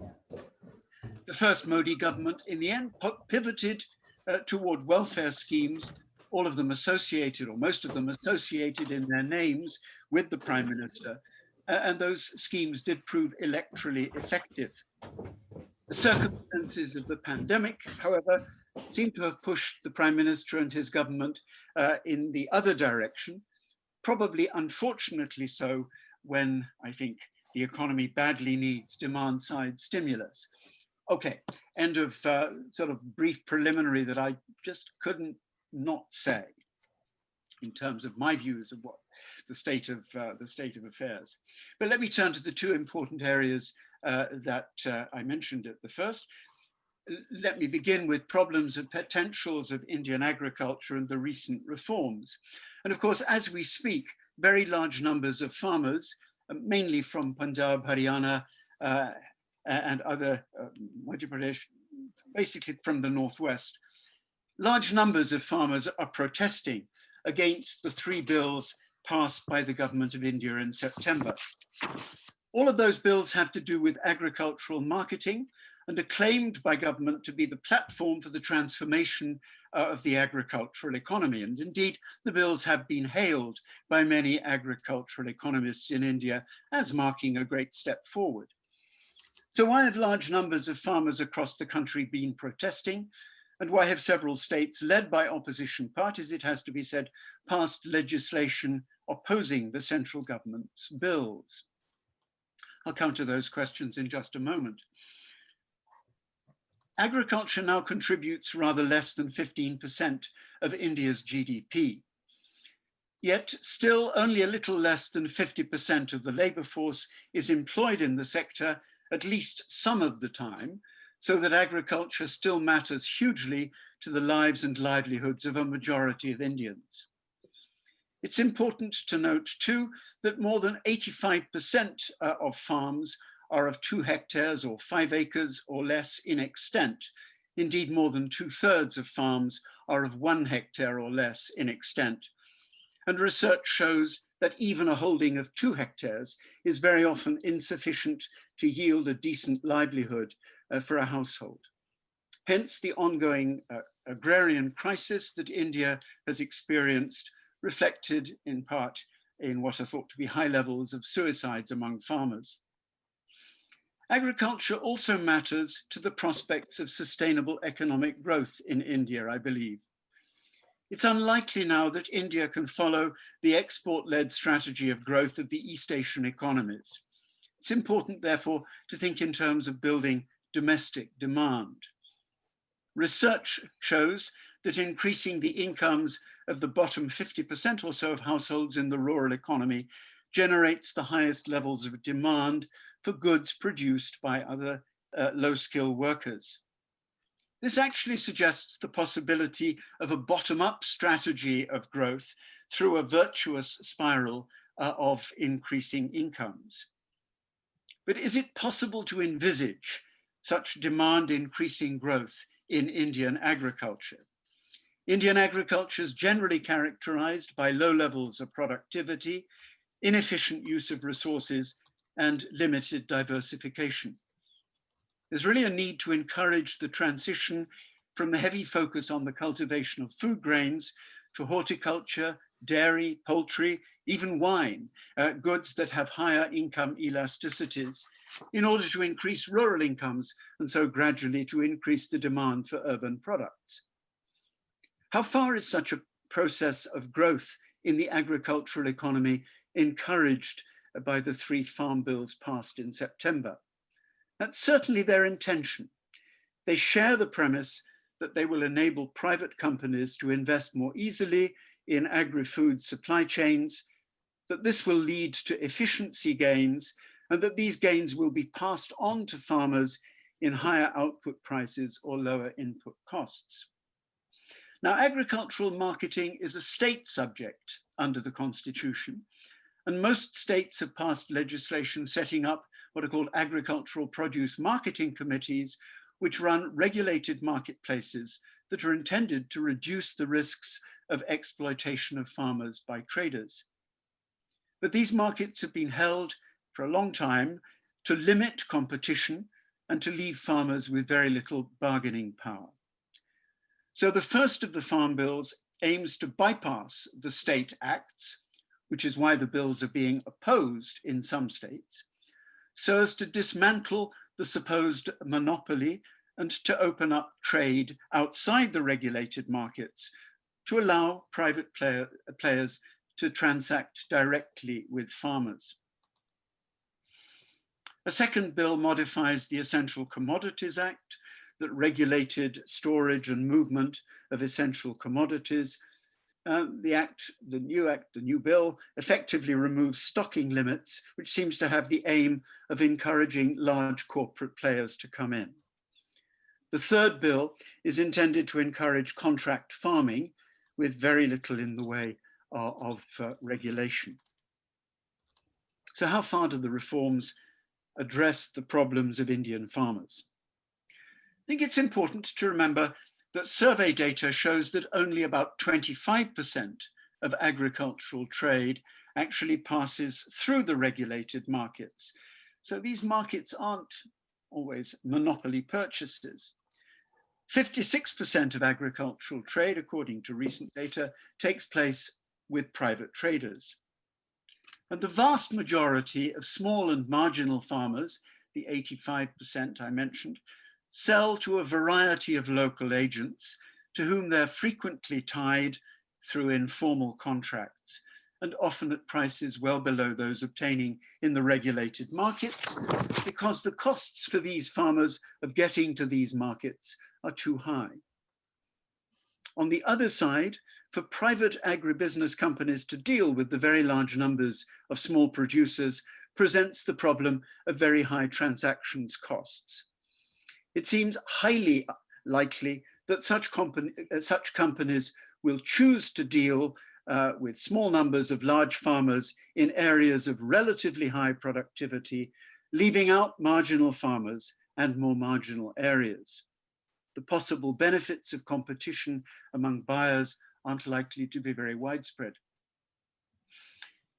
The first Modi government in the end pivoted toward welfare schemes, all of them associated, or most of them associated in their names with the Prime Minister, and those schemes did prove electorally effective. The circumstances of the pandemic, however, seem to have pushed the Prime Minister and his government in the other direction, probably unfortunately so, when I think the economy badly needs demand-side stimulus. Okay, end of sort of brief preliminary that I just couldn't not say in terms of my views of what the state of affairs. But let me turn to the two important areas that I mentioned at the first. Let me begin with problems and potentials of Indian agriculture and the recent reforms. And of course, as we speak, very large numbers of farmers, mainly from Punjab, Haryana, and other Madhya Pradesh, basically from the Northwest, large numbers of farmers are protesting against the 3 bills passed by the government of India in September. All of those bills have to do with agricultural marketing and are claimed by government to be the platform for the transformation of the agricultural economy. And indeed, the bills have been hailed by many agricultural economists in India as marking a great step forward. So why have large numbers of farmers across the country been protesting? And why have several states, led by opposition parties, it has to be said, passed legislation opposing the central government's bills? I'll come to those questions in just a moment. Agriculture now contributes rather less than 15% of India's GDP. Yet still only a little less than 50% of the labor force is employed in the sector at least some of the time, so that agriculture still matters hugely to the lives and livelihoods of a majority of Indians. It's important to note too that more than 85% of farms are of 2 hectares or 5 acres or less in extent. Indeed, more than 2/3 of farms are of 1 hectare or less in extent. And research shows that even a holding of 2 hectares is very often insufficient to yield a decent livelihood for a household. Hence, the ongoing agrarian crisis that India has experienced, reflected in part in what are thought to be high levels of suicides among farmers. Agriculture also matters to the prospects of sustainable economic growth in India, I believe. It's unlikely now that India can follow the export-led strategy of growth of the East Asian economies. It's important, therefore, to think in terms of building domestic demand. Research shows that increasing the incomes of the bottom 50% or so of households in the rural economy generates the highest levels of demand for goods produced by other low-skilled workers. This actually suggests the possibility of a bottom-up strategy of growth through a virtuous spiral of increasing incomes. But is it possible to envisage such demand-increasing growth in Indian agriculture? Indian agriculture is generally characterized by low levels of productivity, inefficient use of resources, and limited diversification. There's really a need to encourage the transition from the heavy focus on the cultivation of food grains to horticulture, dairy, poultry, even wine, goods that have higher income elasticities, in order to increase rural incomes and so gradually to increase the demand for urban products. How far is such a process of growth in the agricultural economy encouraged by the 3 farm bills passed in September? That's certainly their intention. They share the premise that they will enable private companies to invest more easily in agri-food supply chains, that this will lead to efficiency gains, and that these gains will be passed on to farmers in higher output prices or lower input costs. Now, agricultural marketing is a state subject under the Constitution, and most states have passed legislation setting up what are called agricultural produce marketing committees, which run regulated marketplaces that are intended to reduce the risks of exploitation of farmers by traders. But these markets have been held for a long time to limit competition and to leave farmers with very little bargaining power. So the first of the farm bills aims to bypass the state acts, which is why the bills are being opposed in some states, so as to dismantle the supposed monopoly and to open up trade outside the regulated markets to allow private players to transact directly with farmers. A second bill modifies the Essential Commodities Act that regulated storage and movement of essential commodities. The new bill effectively removes stocking limits, which seems to have the aim of encouraging large corporate players to come in. The third bill is intended to encourage contract farming with very little in the way of regulation. So how far do the reforms address the problems of Indian farmers? I think it's important to remember that survey data shows that only about 25% of agricultural trade actually passes through the regulated markets. So these markets aren't always monopoly purchases. 56% of agricultural trade, according to recent data, takes place with private traders. And the vast majority of small and marginal farmers, the 85% I mentioned, sell to a variety of local agents to whom they're frequently tied through informal contracts and often at prices well below those obtaining in the regulated markets, because the costs for these farmers of getting to these markets are too high. On the other side, for private agribusiness companies to deal with the very large numbers of small producers presents the problem of very high transactions costs. It seems highly likely that such companies will choose to deal with small numbers of large farmers in areas of relatively high productivity, leaving out marginal farmers and more marginal areas. The possible benefits of competition among buyers aren't likely to be very widespread.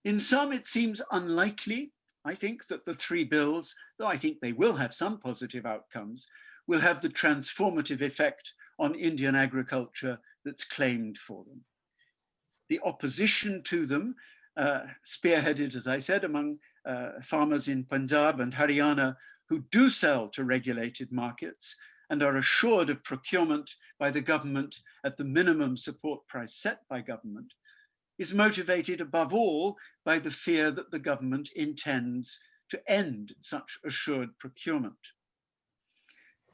In sum, it seems unlikely, I think, that the 3 bills, though I think they will have some positive outcomes, will have the transformative effect on Indian agriculture that's claimed for them. The opposition to them, spearheaded, as I said, among farmers in Punjab and Haryana who do sell to regulated markets and are assured of procurement by the government at the minimum support price set by government, is motivated above all by the fear that the government intends to end such assured procurement.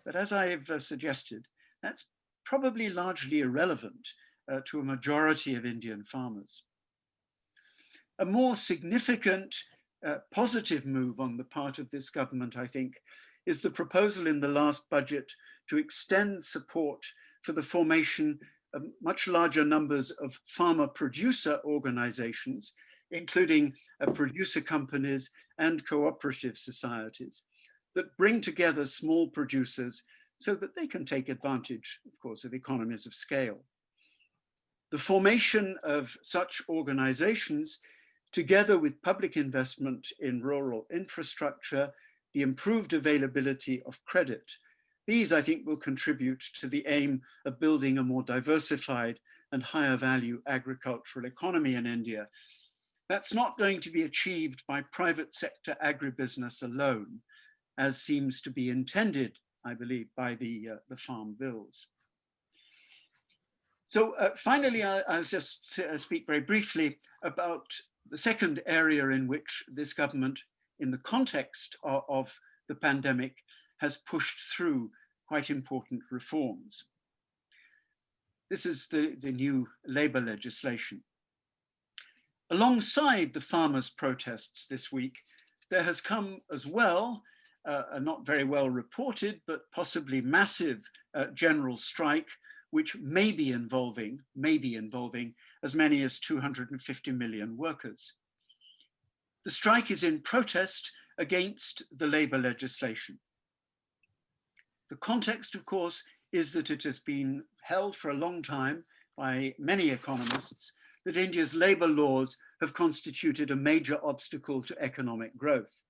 But as I have suggested, that's probably largely irrelevant to a majority of Indian farmers. A more significant positive move on the part of this government, I think, is the proposal in the last budget to extend support for the formation of much larger numbers of farmer producer organizations, including producer companies and cooperative societies that bring together small producers so that they can take advantage, of course, of economies of scale. The formation of such organizations, together with public investment in rural infrastructure, the improved availability of credit, these, I think, will contribute to the aim of building a more diversified and higher value agricultural economy in India. That's not going to be achieved by private sector agribusiness alone, as seems to be intended, I believe, by the farm bills. So finally, I'll just speak very briefly about the second area in which this government, in the context of the pandemic, has pushed through quite important reforms. This is the new labor legislation. Alongside the farmers' protests this week, there has come as well a not very well reported, but possibly massive general strike, which may be involving as many as 250 million workers. The strike is in protest against the labor legislation. The context, of course, is that it has been held for a long time by many economists that India's labor laws have constituted a major obstacle to economic growth.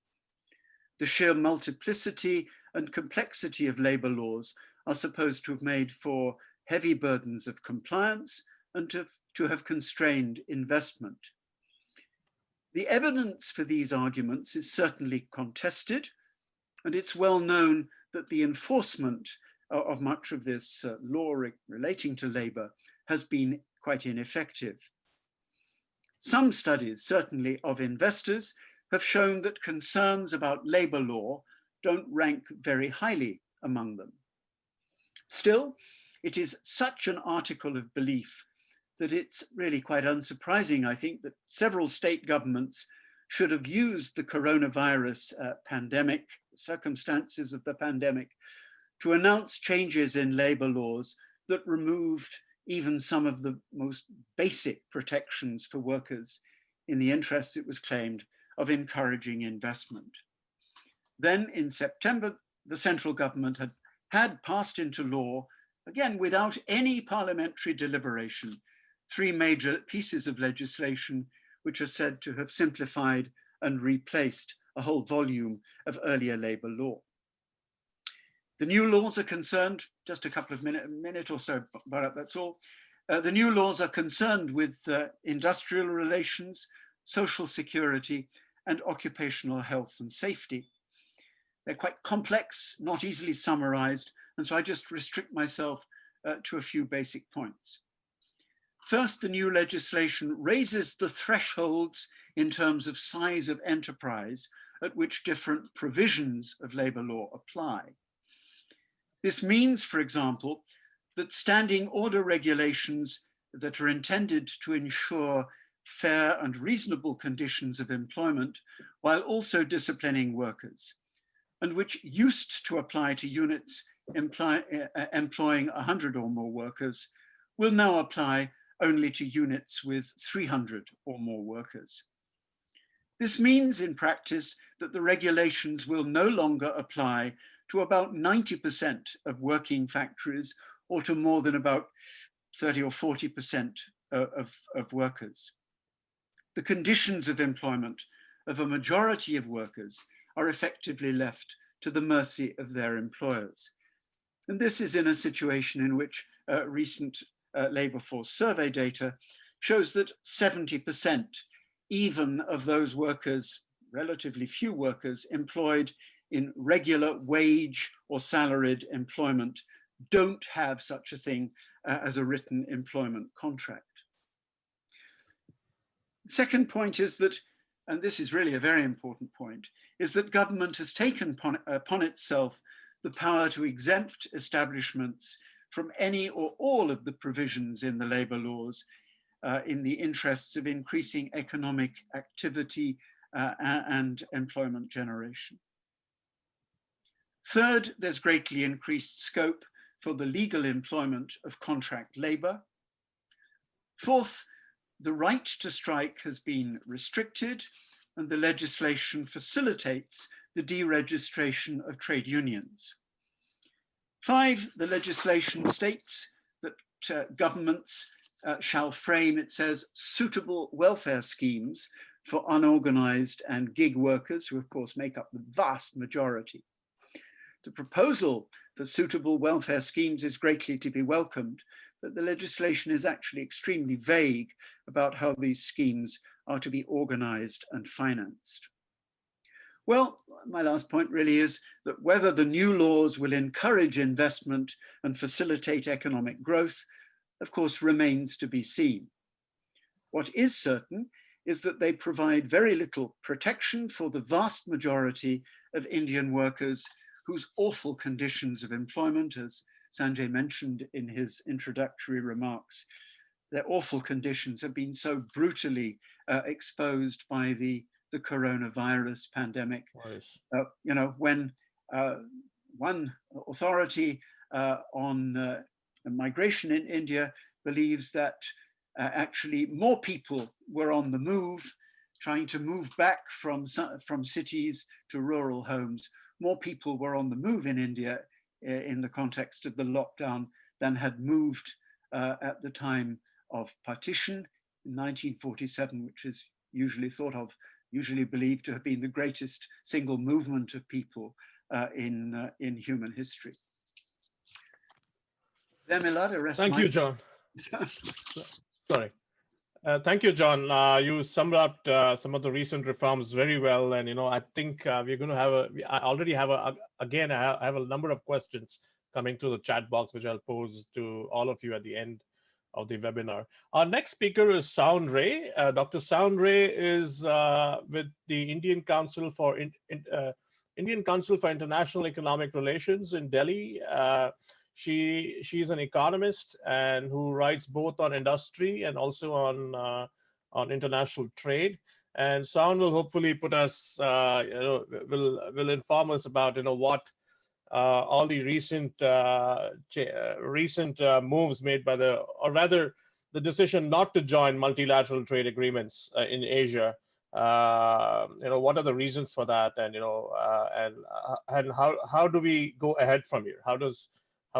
The sheer multiplicity and complexity of labor laws are supposed to have made for heavy burdens of compliance and to have constrained investment. The evidence for these arguments is certainly contested, and it's well known that the enforcement of much of this law relating to labor has been quite ineffective. Some studies, certainly of investors, have shown that concerns about labor law don't rank very highly among them. Still, it is such an article of belief that it's really quite unsurprising, I think, that several state governments should have used the coronavirus pandemic, circumstances of the pandemic, to announce changes in labor laws that removed even some of the most basic protections for workers in the interest, it was claimed, of encouraging investment. Then in September, the central government had passed into law, again, without any parliamentary deliberation, 3 major pieces of legislation which are said to have simplified and replaced a whole volume of earlier labor law. The new laws are concerned, just a couple of minute or so, but that's all. The new laws are concerned with industrial relations, social security, and occupational health and safety. They're quite complex, not easily summarized, and so I just restrict myself to a few basic points. First, the new legislation raises the thresholds in terms of size of enterprise at which different provisions of labor law apply. This means, for example, that standing order regulations that are intended to ensure fair and reasonable conditions of employment while also disciplining workers, and which used to apply to units employing 100 or more workers, will now apply only to units with 300 or more workers. This means in practice that the regulations will no longer apply to about 90% of working factories or to more than about 30 or 40% of workers. The conditions of employment of a majority of workers are effectively left to the mercy of their employers. And this is in a situation in which recent labor force survey data shows that 70% even of those workers, relatively few workers employed in regular wage or salaried employment, don't have such a thing as a written employment contract. The second point is that, and this is really a very important point, is that government has taken upon itself the power to exempt establishments from any or all of the provisions in the labor laws in the interests of increasing economic activity and employment generation. Third, there's greatly increased scope for the legal employment of contract labor. Fourth, the right to strike has been restricted, and the legislation facilitates the deregistration of trade unions. 5, the legislation states that governments shall frame, it says, suitable welfare schemes for unorganized and gig workers, who of course make up the vast majority. The proposal for suitable welfare schemes is greatly to be welcomed, but the legislation is actually extremely vague about how these schemes are to be organized and financed. Well, my last point really is that whether the new laws will encourage investment and facilitate economic growth, of course, remains to be seen. What is certain is that they provide very little protection for the vast majority of Indian workers whose awful conditions of employment, as Sanjay mentioned in his introductory remarks, their awful conditions have been so brutally exposed by the coronavirus pandemic. You know, when one authority on migration in India believes that actually more people were on the move, trying to move back from cities to rural homes. More people were on the move in India in the context of the lockdown than had moved at the time of partition in 1947, which is usually believed to have been the greatest single movement of people in human history. Thank you, John. Sorry. Thank you, John. You summed up some of the recent reforms very well, and I think we're going to have I already have I have a number of questions coming through the chat box, which I'll pose to all of you at the end of the webinar. Our next speaker is Sound Ray. Dr. Sound Ray is with the Indian Council for International Economic Relations in Delhi. She's an economist and who writes both on industry and also on international trade. And Sound will hopefully put us, will inform us about what all the recent moves made by or rather the decision not to join multilateral trade agreements in Asia. What are the reasons for that, and and how do we go ahead from here? How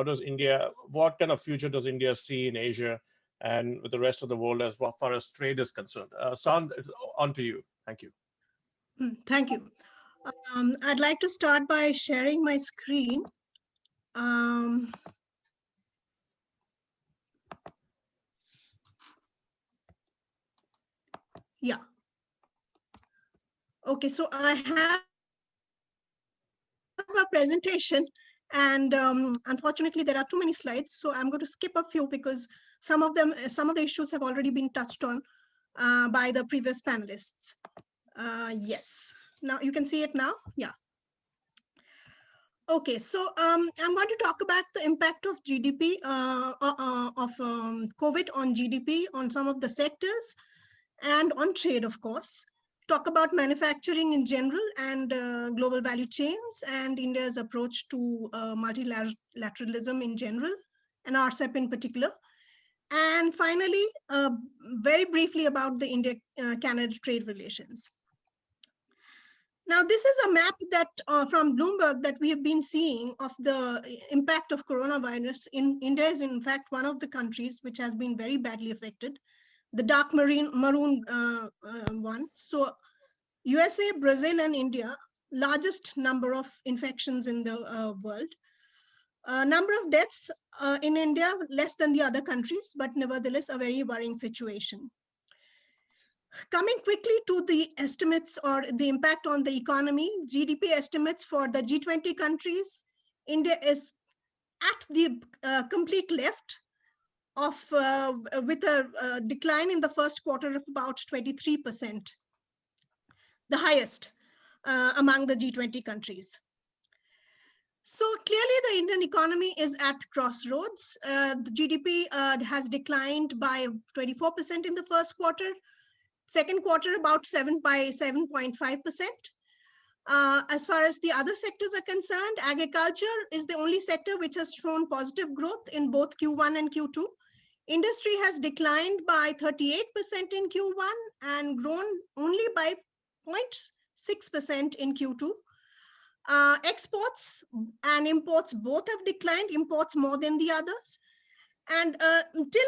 does India, what kind of future does India see in Asia and with the rest of the world as far as trade is concerned? Sound, on to you. Thank you. Thank you. I'd like to start by sharing my screen. Yeah. Okay, so I have a presentation, and unfortunately there are too many slides, so I'm going to skip a few because some of the issues have already been touched on by the previous panelists. Yes, now you can see it now. Yeah. Okay, so I'm going to talk about the impact of GDP of COVID on GDP on some of the sectors and on trade, of course. Talk about manufacturing in general and global value chains and India's approach to multilateralism in general and RCEP in particular. And finally, very briefly about the India-Canada trade relations. Now, this is a map that from Bloomberg that we have been seeing of the impact of coronavirus in India is in fact one of the countries which has been very badly affected. The dark maroon one. So USA, Brazil, and India, largest number of infections in the world. Number of deaths in India, less than the other countries, but nevertheless a very worrying situation. Coming quickly to the estimates or the impact on the economy, GDP estimates for the G20 countries, India is at the complete left of with a decline in the first quarter of about 23%, the highest among the G20 countries. So clearly the Indian economy is at crossroads. The GDP has declined by 24% in the first quarter. Second quarter, about 7.5%. As far as the other sectors are concerned, agriculture is the only sector which has shown positive growth in both Q1 and Q2. Industry has declined by 38% in Q1 and grown only by 0.6% in Q2. Exports and imports both have declined, imports more than the others. And until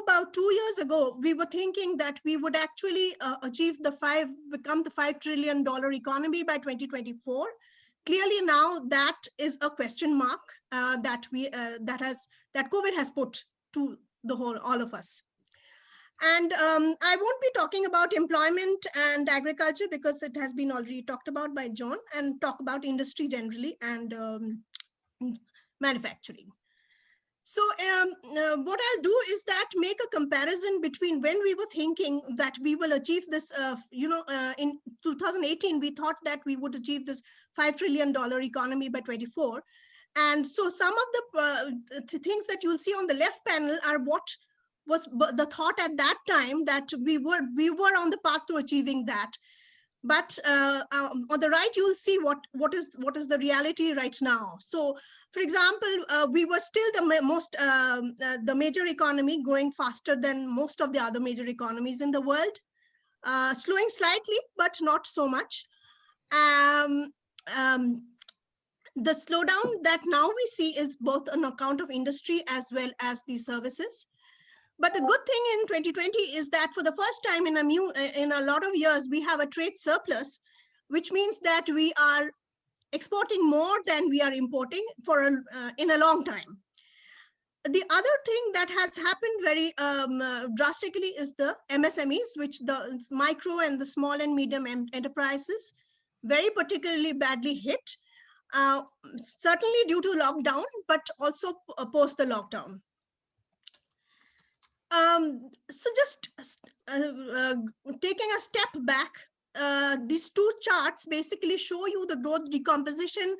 about 2 years ago, we were thinking that we would actually become the $5 trillion economy by 2024. Clearly now that is a question mark that COVID has put to all of us. And I won't be talking about employment and agriculture because it has been already talked about by John, and talk about industry generally and manufacturing. So what I'll do is that make a comparison between when we were thinking that we will achieve this, in 2018, we thought that we would achieve this $5 trillion economy by 24. And so some of the things that you'll see on the left panel are what was the thought at that time, that we were on the path to achieving that. But on the right, you will see what is the reality right now. So, for example, we were still the major economy, growing faster than most of the other major economies in the world, slowing slightly, but not so much. The slowdown that now we see is both on account of industry as well as the services. But the good thing in 2020 is that for the first time in a lot of years, we have a trade surplus, which means that we are exporting more than we are importing in a long time. The other thing that has happened very drastically is the MSMEs, which the micro and the small and medium enterprises, very particularly badly hit, certainly due to lockdown, but also post the lockdown. So just taking a step back, these two charts basically show you the growth decomposition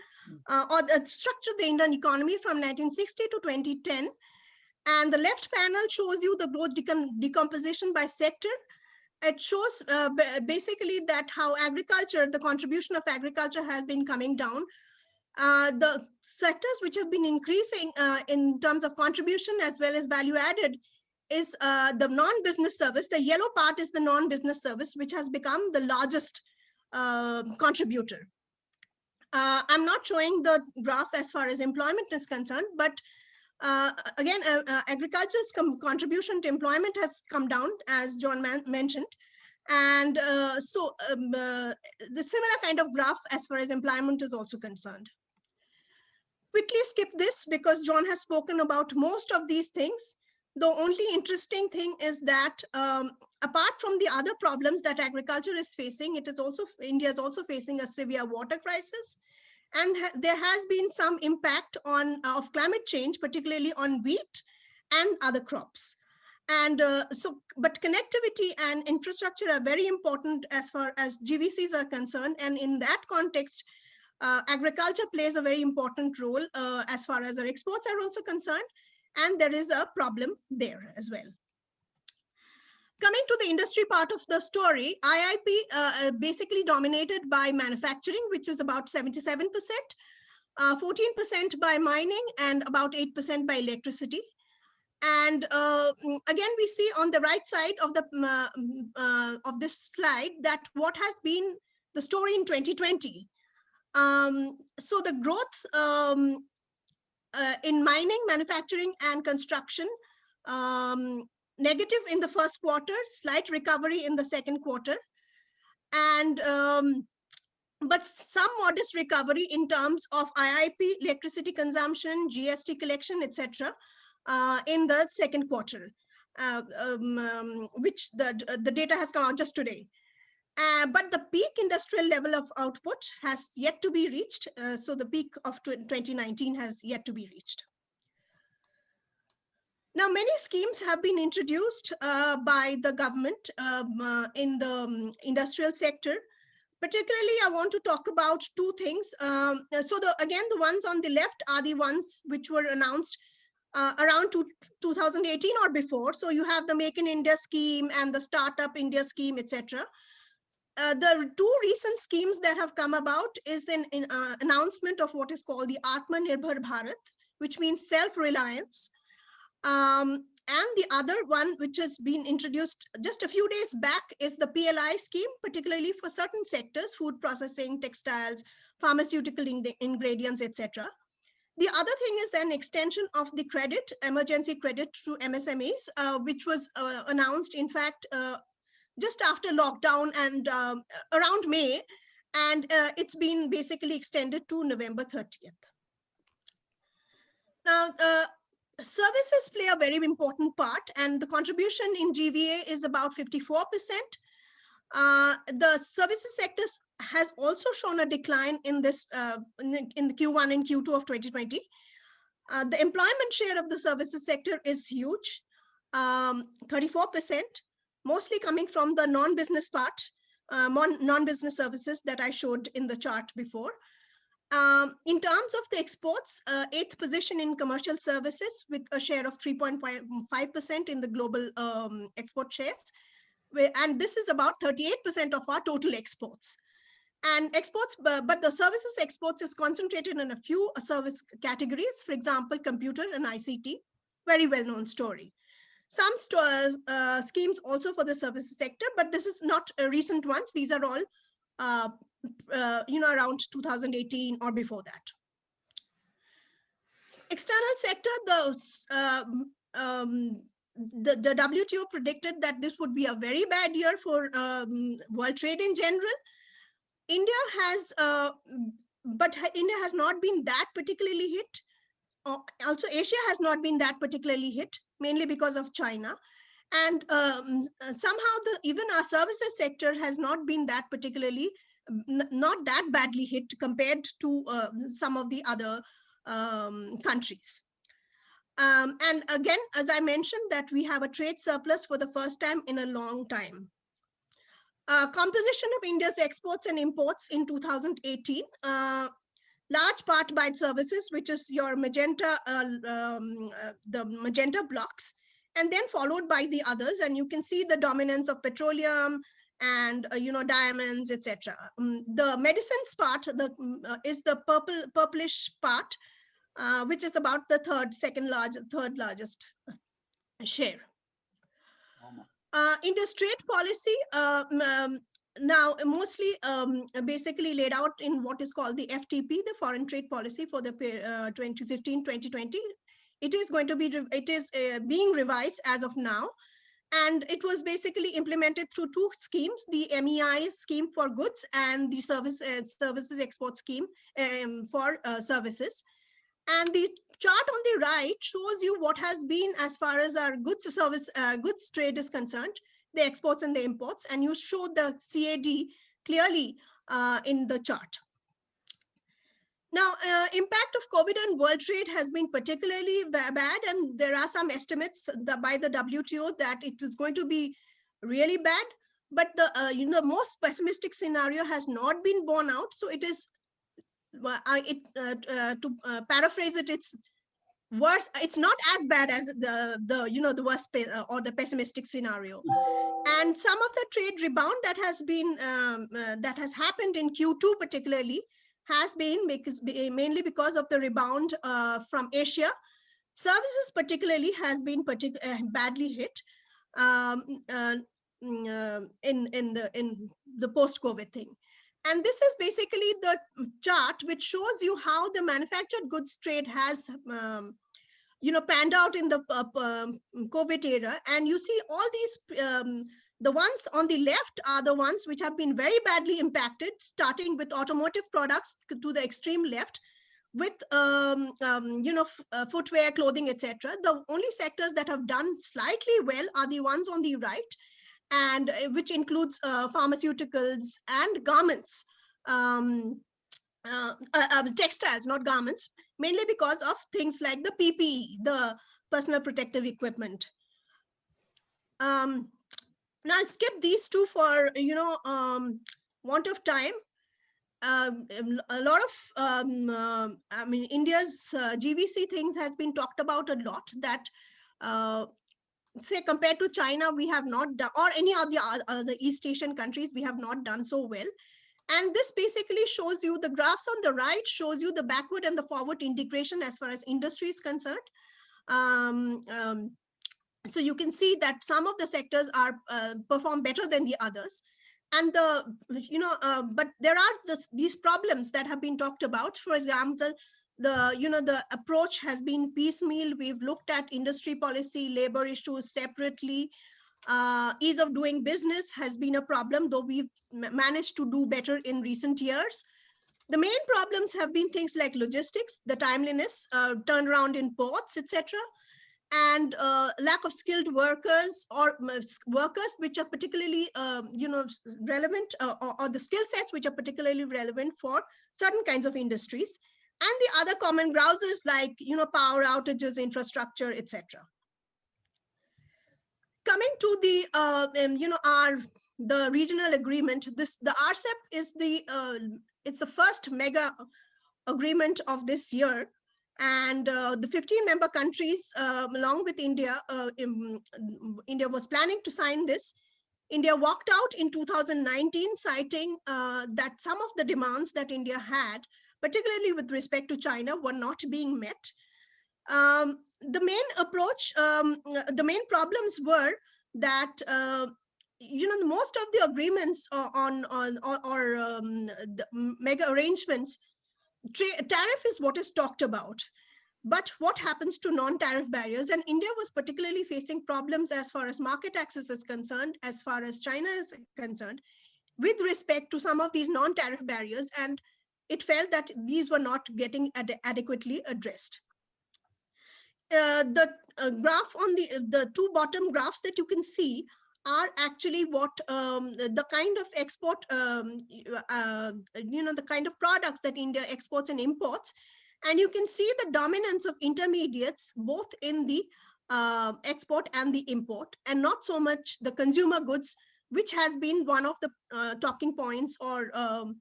or the structure of the Indian economy from 1960 to 2010. And the left panel shows you the growth decomposition by sector. It shows basically that how agriculture, the contribution of agriculture has been coming down. The sectors which have been increasing in terms of contribution as well as value added is the non-business service. The yellow part is the non-business service, which has become the largest contributor. I'm not showing the graph as far as employment is concerned, but again, agriculture's contribution to employment has come down, as John mentioned. And so the similar kind of graph as far as employment is also concerned. Quickly skip this because John has spoken about most of these things. The only interesting thing is that apart from the other problems that agriculture is facing, India is also facing a severe water crisis. And there has been some impact of climate change, particularly on wheat and other crops. And but connectivity and infrastructure are very important as far as GVCs are concerned. And in that context, agriculture plays a very important role as far as our exports are also concerned. And there is a problem there as well. Coming to the industry part of the story, IIP basically dominated by manufacturing, which is about 77%, 14% by mining, and about 8% by electricity. And again, we see on the right side of this slide that what has been the story in 2020. So the growth in mining, manufacturing, and construction, negative in the first quarter, slight recovery in the second quarter, and but some modest recovery in terms of IIP, electricity consumption, GST collection, etc. In the second quarter, which the data has come out just today. But the peak industrial level of output has yet to be reached. So the peak of 2019 has yet to be reached. Now, many schemes have been introduced by the government in the industrial sector. Particularly, I want to talk about two things. Again, the ones on the left are the ones which were announced around 2018 or before. So you have the Make in India scheme and the Startup India scheme, etc. The two recent schemes that have come about is an announcement of what is called the Atmanirbhar Bharat, which means self-reliance. And the other one, which has been introduced just a few days back, is the PLI scheme, particularly for certain sectors, food processing, textiles, pharmaceutical ingredients, etc. The other thing is an extension of the credit, emergency credit to MSMEs, which was announced, in fact, just after lockdown and around May, and it's been basically extended to November 30th. Now, services play a very important part, and the contribution in GVA is about 54%. The services sector has also shown a decline in this in the Q1 and Q2 of 2020. The employment share of the services sector is huge, 34%, mostly coming from the non-business part, non-business services that I showed in the chart before. In terms of the exports, 8th position in commercial services with a share of 3.5% in the global export shares. And this is about 38% of our total exports. And exports, but the services exports is concentrated in a few service categories, for example, computer and ICT, very well-known story. Some schemes also for the services sector, but this is not recent ones. These are all around 2018 or before that. External sector, the WTO predicted that this would be a very bad year for world trade in general. India has not been that particularly hit. Also, Asia has not been that particularly hit, mainly because of China. And somehow even our services sector has not been that particularly, not that badly hit compared to some of the other countries. And again, as I mentioned, that we have a trade surplus for the first time in a long time. Composition of India's exports and imports in 2018, large part by services, which is your magenta, the magenta blocks, and then followed by the others. And you can see the dominance of petroleum and diamonds, etc. The medicines part is the purplish part, which is about the third largest share. India's trade policy now mostly basically laid out in what is called the FTP, the foreign trade policy for the 2015-2020. It is going to be, being revised as of now. And it was basically implemented through two schemes, the MEI scheme for goods and the services export scheme for services. And the chart on the right shows you what has been as far as our goods trade is concerned, the exports and the imports, and you show the CAD clearly in the chart. Now, impact of COVID on world trade has been particularly bad, and there are some estimates by the WTO that it is going to be really bad. But the most pessimistic scenario has not been borne out. So it is, to paraphrase it, it's worse. It's not as bad as the worst or the pessimistic scenario. And some of the trade rebound that has been that has happened in Q2 particularly has been mainly because of the rebound from Asia. Services particularly has been badly hit in the post-COVID thing. And this is basically the chart which shows you how the manufactured goods trade has panned out in the COVID era. And you see all these, the ones on the left are the ones which have been very badly impacted, starting with automotive products to the extreme left, with footwear, clothing, etc. The only sectors that have done slightly well are the ones on the right, and which includes pharmaceuticals and garments, textiles, not garments, mainly because of things like the PPE, the personal protective equipment. Now I'll skip these two for want of time, a lot of, I mean, India's GVC things has been talked about a lot, that say compared to China, we have not done, or any of the East Asian countries, we have not done so well. And this basically shows you, the graphs on the right shows you the backward and the forward integration as far as industry is concerned. So you can see that some of the sectors are perform better than the others. And but there are these problems that have been talked about. For example, the approach has been piecemeal. We've looked at industry policy, labor issues separately. Ease of doing business has been a problem, though we've managed to do better in recent years. The main problems have been things like logistics, the timeliness, turnaround in ports, etc., and lack of skilled workers, or workers which are particularly relevant, or the skill sets which are particularly relevant for certain kinds of industries, and the other common grouses like power outages, infrastructure, etc. Coming to the the regional agreement, the RCEP is it's the first mega agreement of this year. And the 15 member countries, along with India, India was planning to sign this. India walked out in 2019, citing that some of the demands that India had, particularly with respect to China, were not being met. The main approach, the main problems were that most of the agreements on the mega arrangements, tariff is what is talked about, but what happens to non-tariff barriers? And India was particularly facing problems as far as market access is concerned, as far as China is concerned, with respect to some of these non-tariff barriers, and it felt that these were not getting adequately addressed. The graph on the two bottom graphs that you can see are actually what the kind of export, the kind of products that India exports and imports. And you can see the dominance of intermediates, both in the export and the import, and not so much the consumer goods, which has been one of the talking points or of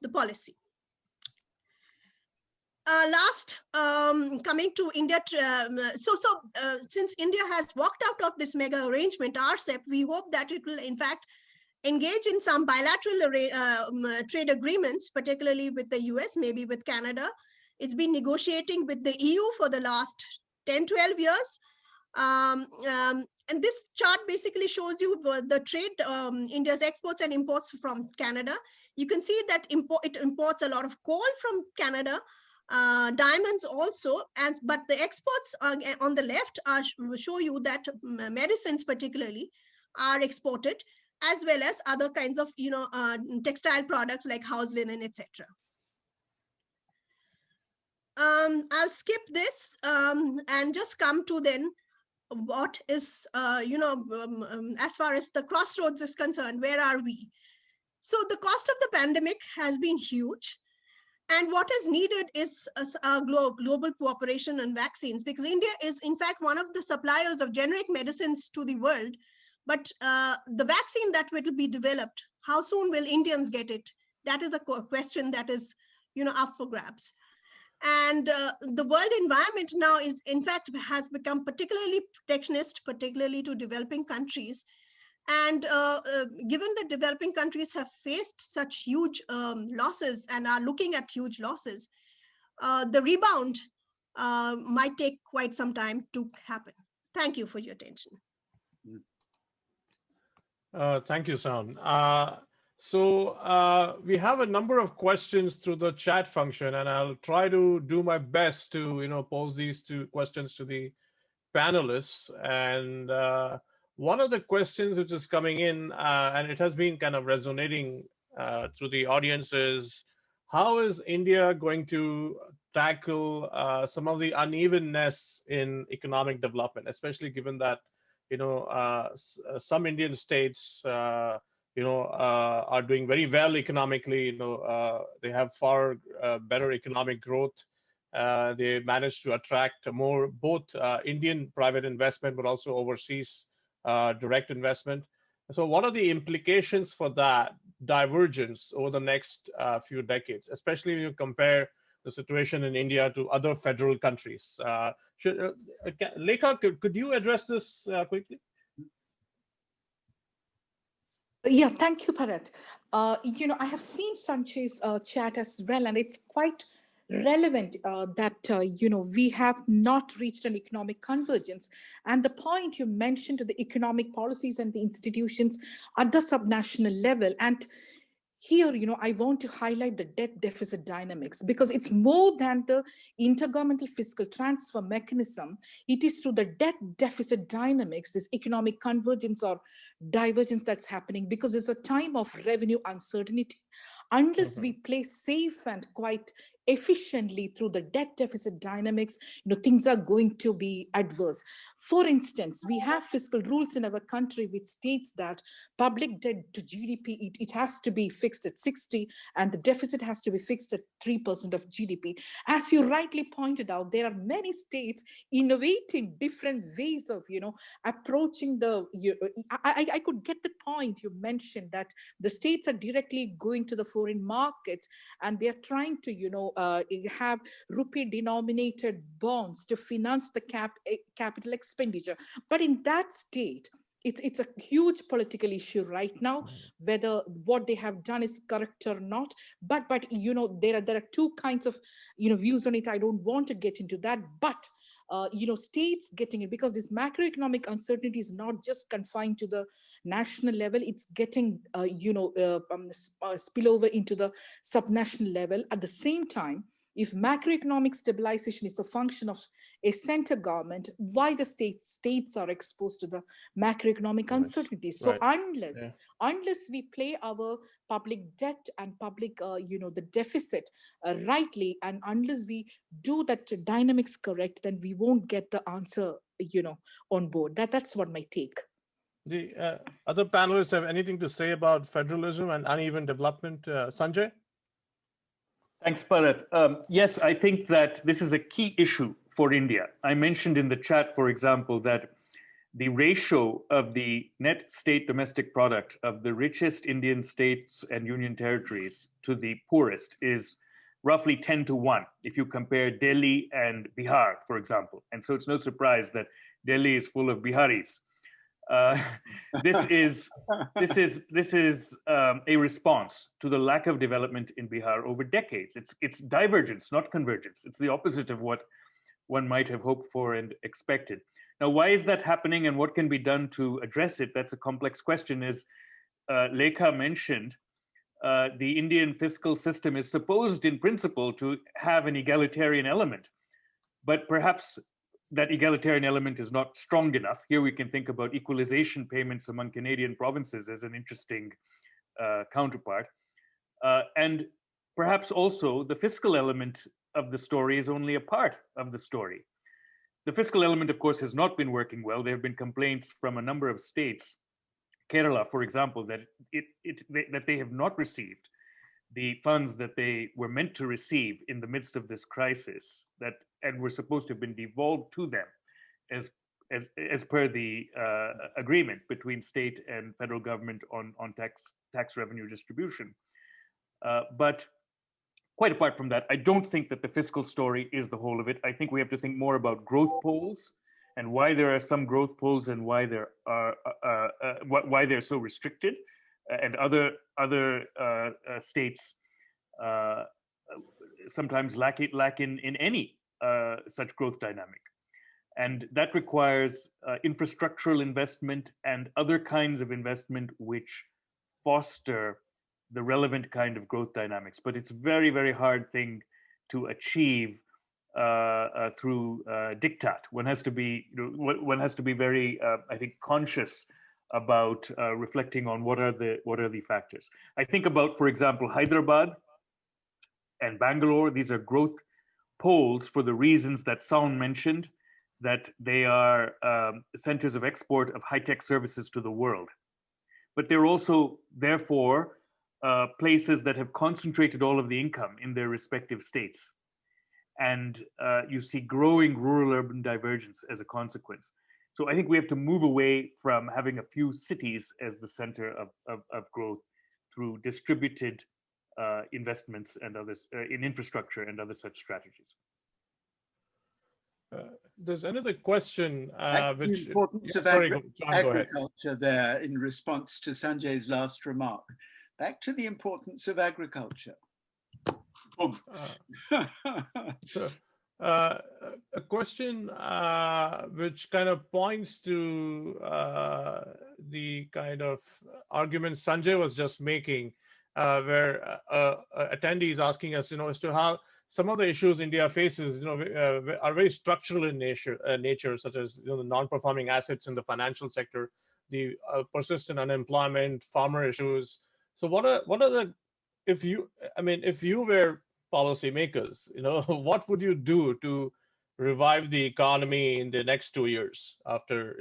the policy. Last, coming to India, since India has walked out of this mega arrangement, RCEP, we hope that it will in fact engage in some bilateral trade agreements, particularly with the US, maybe with Canada. It's been negotiating with the EU for the last 10, 12 years. And this chart basically shows you the trade, India's exports and imports from Canada. You can see that it imports a lot of coal from Canada, diamonds also, but the exports on the left show you that medicines particularly are exported, as well as other kinds of textile products like house linen, etc. I'll skip this and just come to then what is as far as the crossroads is concerned. Where are we? So the cost of the pandemic has been huge. And what is needed is a global cooperation on vaccines, because India is in fact one of the suppliers of generic medicines to the world. But the vaccine that will be developed, how soon will Indians get it? That is a question that is up for grabs. And the world environment now is in fact has become particularly protectionist, particularly to developing countries. And given that developing countries have faced such huge losses and are looking at huge losses, the rebound might take quite some time to happen. Thank you for your attention. Thank you, Sound. So we have a number of questions through the chat function, and I'll try to do my best to pose these two questions to the panelists. And one of the questions which is coming in, and it has been kind of resonating through the audience, is how is India going to tackle some of the unevenness in economic development, especially given that some Indian states are doing very well economically. They have far better economic growth. They managed to attract more both Indian private investment, but also overseas direct investment. So what are the implications for that, divergence over the next few decades, especially when you compare the situation in India to other federal countries. Lekha, could you address this quickly? Yeah, thank you, Bharat. I have seen Sanjay's chat as well, and it's quite relevant that, we have not reached an economic convergence. And the point you mentioned to the economic policies and the institutions at the subnational level. And here, I want to highlight the debt deficit dynamics, because it's more than the intergovernmental fiscal transfer mechanism. It is through the debt deficit dynamics, this economic convergence or divergence that's happening, because it's a time of revenue uncertainty. Unless we play safe and quite efficiently through the debt deficit dynamics, things are going to be adverse. For instance, we have fiscal rules in our country which states that public debt to GDP, it has to be fixed at 60, and the deficit has to be fixed at 3% of GDP. As you rightly pointed out, there are many states innovating different ways of, approaching the, I could get the point you mentioned, that the states are directly going to the foreign markets, and they're trying to, have rupee denominated bonds to finance the capital expenditure. But in that state, it's a huge political issue right now, whether what they have done is correct or not. But there are two kinds of views on it. I don't want to get into that, but states getting it, because this macroeconomic uncertainty is not just confined to the national level, it's getting spill over into the subnational level. At the same time, if macroeconomic stabilization is a function of a center government, why the states are exposed to the macroeconomic uncertainty? So unless we play our public debt and public, the deficit rightly, and unless we do that dynamics correct, then we won't get the answer, on board. That's what my take. The other panelists have anything to say about federalism and uneven development? Sanjay? Thanks, Bharat. Yes, I think that this is a key issue for India. I mentioned in the chat, for example, that the ratio of the net state domestic product of the richest Indian states and union territories to the poorest is roughly 10-1 if you compare Delhi and Bihar, for example. And so it's no surprise that Delhi is full of Biharis. This is a response to the lack of development in Bihar over decades. It's divergence, not convergence. It's the opposite of what one might have hoped for and expected. Now, why is that happening, and what can be done to address it? That's a complex question. As Lekha mentioned, the Indian fiscal system is supposed, in principle, to have an egalitarian element, but perhaps that egalitarian element is not strong enough. Here we can think about equalization payments among Canadian provinces as an interesting counterpart. And perhaps also the fiscal element of the story is only a part of the story. The fiscal element, of course, has not been working well. There have been complaints from a number of states, Kerala, for example, that they have not received the funds that they were meant to receive in the midst of this crisis, and were supposed to have been devolved to them as per the agreement between state and federal government on tax revenue distribution. But quite apart from that, I don't think that the fiscal story is the whole of it. I think we have to think more about growth poles and why there are some growth poles and why there are why they're so restricted, and other states sometimes lack in any such growth dynamic. And that requires infrastructural investment and other kinds of investment which foster the relevant kind of growth dynamics. But it's a very, very hard thing to achieve through diktat. One has to be, very, I think, conscious about reflecting on what are the factors. I think about, for example, Hyderabad and Bangalore. These are growth poles for the reasons that Saun mentioned, that they are centers of export of high-tech services to the world. But they're also, therefore, places that have concentrated all of the income in their respective states. And you see growing rural-urban divergence as a consequence. So I think we have to move away from having a few cities as the center of growth through distributed investments and others in infrastructure and other such strategies. There's another question, which the importance of sorry, John, go ahead. agriculture there in response to Sanjay's last remark. Back to the importance of agriculture. So, a question which kind of points to the kind of argument Sanjay was just making, where attendees asking us, as to how some of the issues India faces, are very structural in nature, such as the non-performing assets in the financial sector, the persistent unemployment, farmer issues. So what are the, if you were policymakers, what would you do to revive the economy in the next 2 years after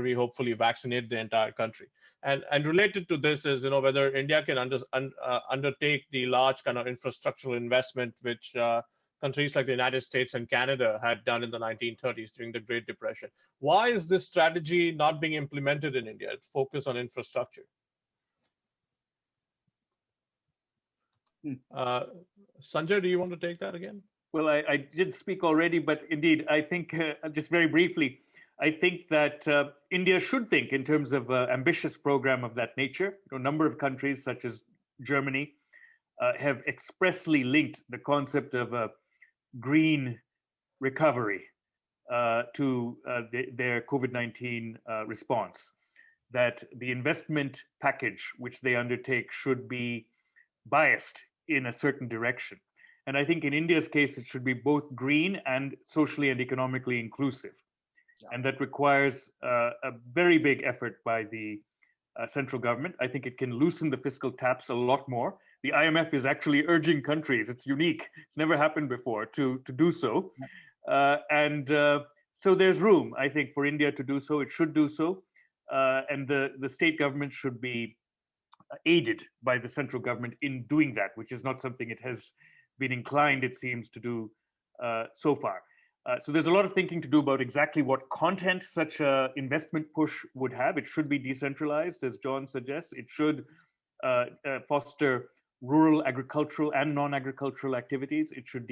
we hopefully vaccinate the entire country? And related to this is, whether India can undertake the large kind of infrastructural investment which countries like the United States and Canada had done in the 1930s during the Great Depression. Why is this strategy not being implemented in India? Focus on infrastructure. Sanjay, do you want to take that again? Well, I did speak already, but indeed, I think, just very briefly, I think that India should think in terms of an ambitious program of that nature. A number of countries, such as Germany, have expressly linked the concept of a green recovery to their COVID-19 response, that the investment package which they undertake should be biased in a certain direction. And I think in India's case, it should be both green and socially and economically inclusive. Yeah. And that requires a very big effort by the central government. I think it can loosen the fiscal taps a lot more. The IMF is actually urging countries, it's unique, it's never happened before, to do so. So there's room, I think, for India to do so. It should do so. And the state government should be aided by the central government in doing that, which is not something it has been inclined, it seems, to do so far. So there's a lot of thinking to do about exactly what content such an investment push would have. It should be decentralized, as John suggests. It should foster rural agricultural and non-agricultural activities. It should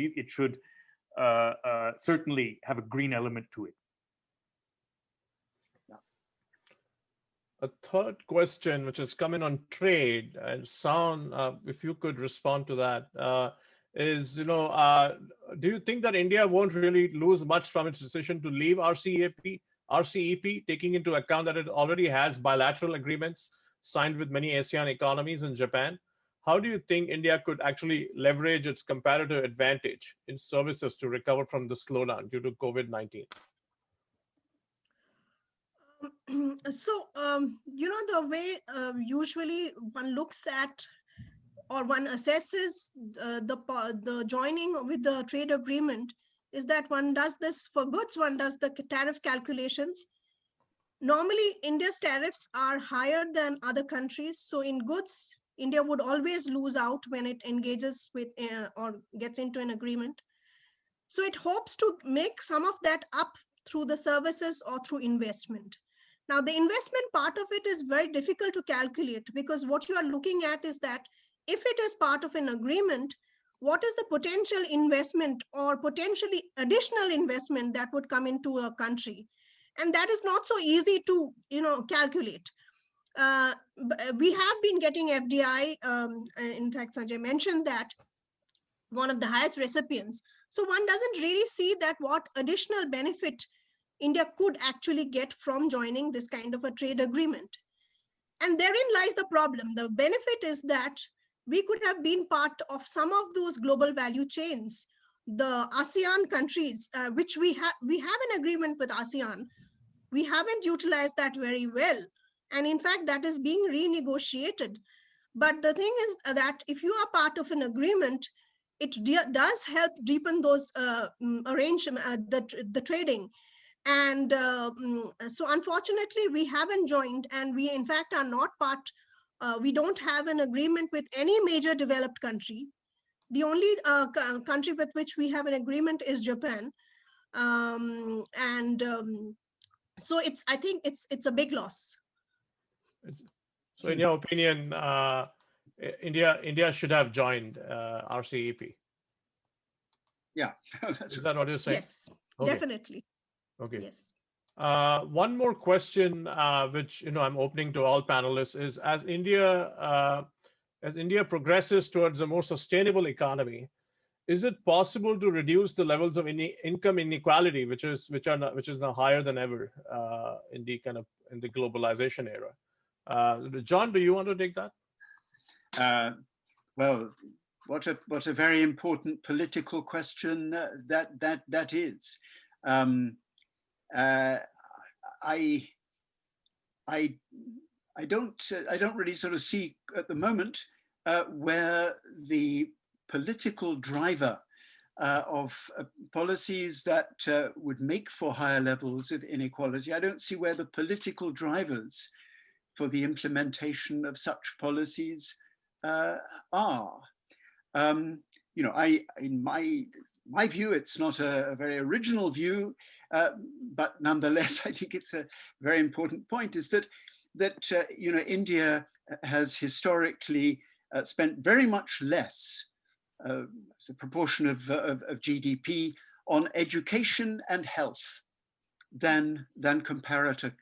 certainly have a green element to it. A third question, which has come in on trade, and Sound, if you could respond to that, is, do you think that India won't really lose much from its decision to leave RCEP, taking into account that it already has bilateral agreements signed with many ASEAN economies and Japan? How do you think India could actually leverage its comparative advantage in services to recover from the slowdown due to COVID-19? So, the way usually one looks at or one assesses the joining with the trade agreement is that one does this for goods, one does the tariff calculations. Normally, India's tariffs are higher than other countries. So in goods, India would always lose out when it engages with or gets into an agreement. So it hopes to make some of that up through the services or through investment. Now, the investment part of it is very difficult to calculate, because what you are looking at is that if it is part of an agreement, what is the potential investment or potentially additional investment that would come into a country? And that is not so easy to calculate. We have been getting FDI. In fact, Sanjay mentioned that one of the highest recipients. So one doesn't really see that what additional benefit India could actually get from joining this kind of a trade agreement. And therein lies the problem. The benefit is that we could have been part of some of those global value chains. The ASEAN countries, which we have an agreement with ASEAN, we haven't utilized that very well. And in fact, that is being renegotiated. But the thing is that if you are part of an agreement, it does help deepen those arrangements, the trading. And so unfortunately, we haven't joined, and we in fact are not part, we don't have an agreement with any major developed country. The only country with which we have an agreement is Japan. So I think it's a big loss. So in your opinion, India should have joined RCEP. Yeah. Is that what you're saying? Yes, Okay. definitely. Okay. Yes. One more question, which I'm opening to all panelists, is as India progresses towards a more sustainable economy, is it possible to reduce the levels of income inequality, which is now higher than ever in the globalization era? John, do you want to take that? Well, what a very important political question that is. I don't really sort of see at the moment where the political driver of policies that would make for higher levels of inequality. I don't see where the political drivers for the implementation of such policies are. In my view, it's not a very original view, but nonetheless, I think it's a very important point. Is that India has historically spent very much less, as a proportion of GDP, on education and health than comparator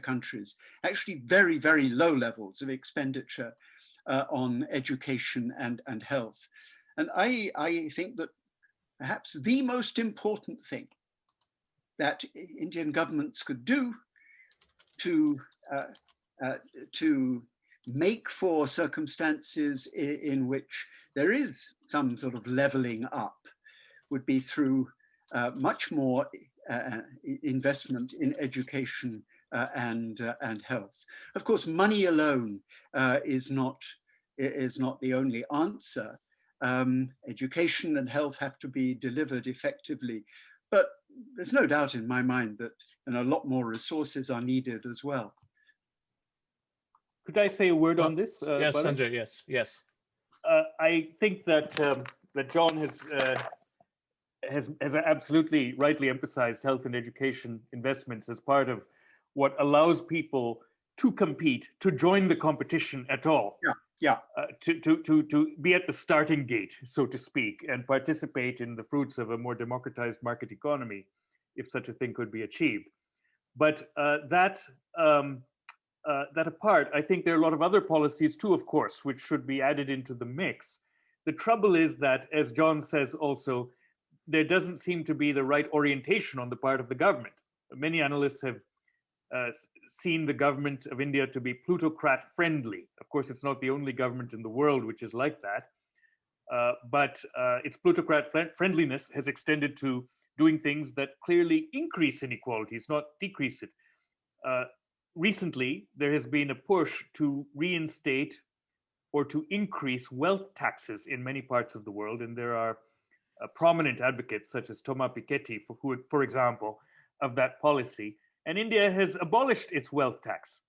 countries. Actually, very, very low levels of expenditure on education and health. And I think that perhaps the most important thing that Indian governments could do to make for circumstances in which there is some sort of leveling up would be through much more investment in education and health. Of course, money alone is not the only answer. Education and health have to be delivered effectively, but there's no doubt in my mind that a lot more resources are needed as well. Could I say a word on this? Yes, Bharat? Sanjay. Yes. I think that that John has absolutely rightly emphasized health and education investments as part of what allows people to compete, to join the competition at all. Yeah. To be at the starting gate, so to speak, and participate in the fruits of a more democratized market economy, if such a thing could be achieved. But that apart, I think there are a lot of other policies too, of course, which should be added into the mix. The trouble is that, as John says also, there doesn't seem to be the right orientation on the part of the government. Many analysts have seen the government of India to be plutocrat friendly. Of course, it's not the only government in the world which is like that, but its plutocrat friendliness has extended to doing things that clearly increase inequalities, not decrease it. Recently, there has been a push to reinstate or to increase wealth taxes in many parts of the world, and there are prominent advocates such as Thomas Piketty, for example, of that policy. And India has abolished its wealth tax.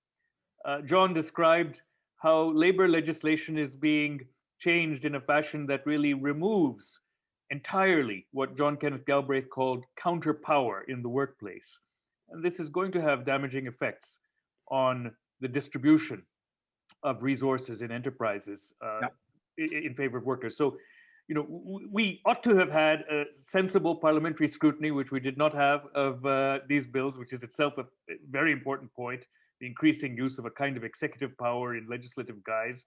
John described how labor legislation is being changed in a fashion that really removes entirely what John Kenneth Galbraith called counterpower in the workplace. And this is going to have damaging effects on the distribution of resources in enterprises in favor of workers. So, we ought to have had a sensible parliamentary scrutiny, which we did not have of these bills, which is itself a very important point, the increasing use of a kind of executive power in legislative guise.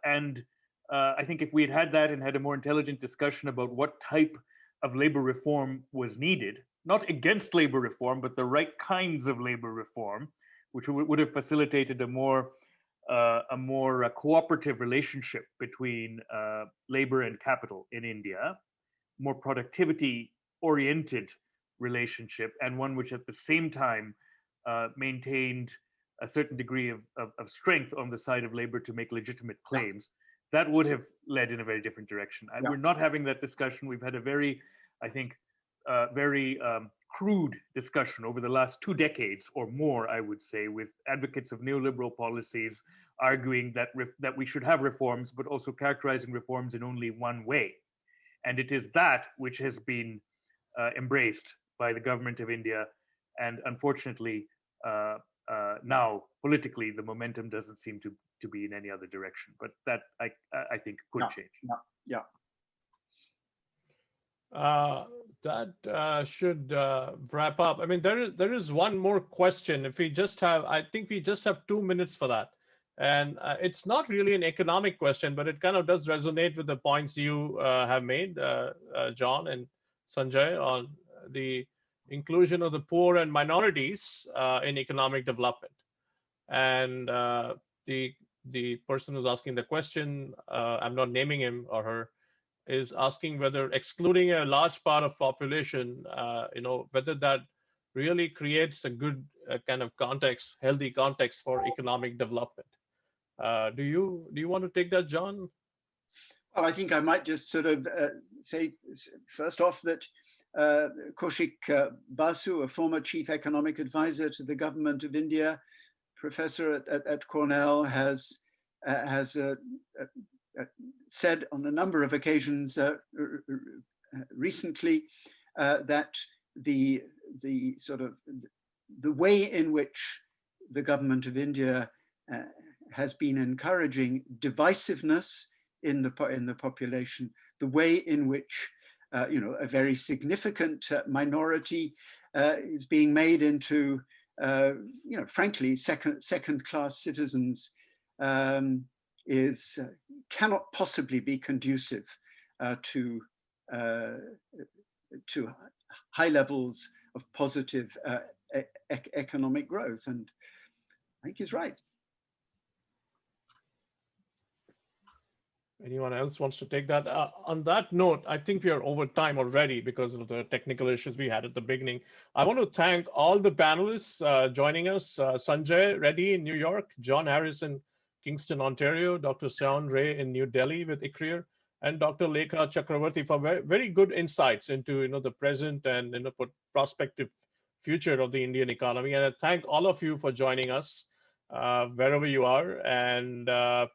And I think if we had had that and had a more intelligent discussion about what type of labor reform was needed, not against labor reform, but the right kinds of labor reform, which would have facilitated a more cooperative relationship between labor and capital in India, more productivity-oriented relationship, and one which at the same time maintained a certain degree of strength on the side of labor to make legitimate claims, that would have led in a very different direction. We're not having that discussion. We've had a very, I think, very crude discussion over the last 2 decades or more, I would say, with advocates of neoliberal policies arguing that we should have reforms, but also characterizing reforms in only one way. And it is that which has been embraced by the government of India. And unfortunately, now politically the momentum doesn't seem to be in any other direction. But that I think could change. Yeah. That should wrap up. I mean, there is one more question. If we just have, I think we just have 2 minutes for that. And it's not really an economic question, but it kind of does resonate with the points you have made, John and Sanjay, on the inclusion of the poor and minorities in economic development. And the person who's asking the question, I'm not naming him or her, is asking whether excluding a large part of population, whether that really creates a good kind of context, healthy context for economic development. Do you want to take that, John? Well, I think I might just sort of say first off that Kaushik Basu, a former chief economic advisor to the government of India, professor at Cornell, has said on a number of occasions recently that the way in which the government of India has been encouraging divisiveness in the population, the way in which a very significant minority is being made into frankly second-class citizens, cannot possibly be conducive to high levels of positive economic growth. And I think he's right. Anyone else wants to take that? On that note, I think we are over time already because of the technical issues we had at the beginning. I want to thank all the panelists joining us. Sanjay Reddy in New York, John Harris in Kingston, Ontario, Dr. Sean Ray in New Delhi with ICRIER, and Dr. Lekha Chakravarti for very, very good insights into the present and prospective future of the Indian economy. And I thank all of you for joining us wherever you are, and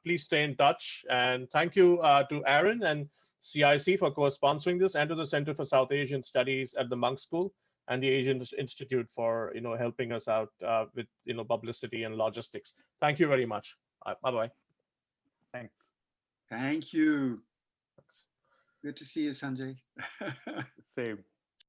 please stay in touch. And thank you to Aaron and CIC for co-sponsoring this, and to the Center for South Asian Studies at the Monk School and the Asian Institute for helping us out with publicity and logistics. Thank you very much. Bye-bye. Thanks. Thank you. Good to see you, Sanjay. Same.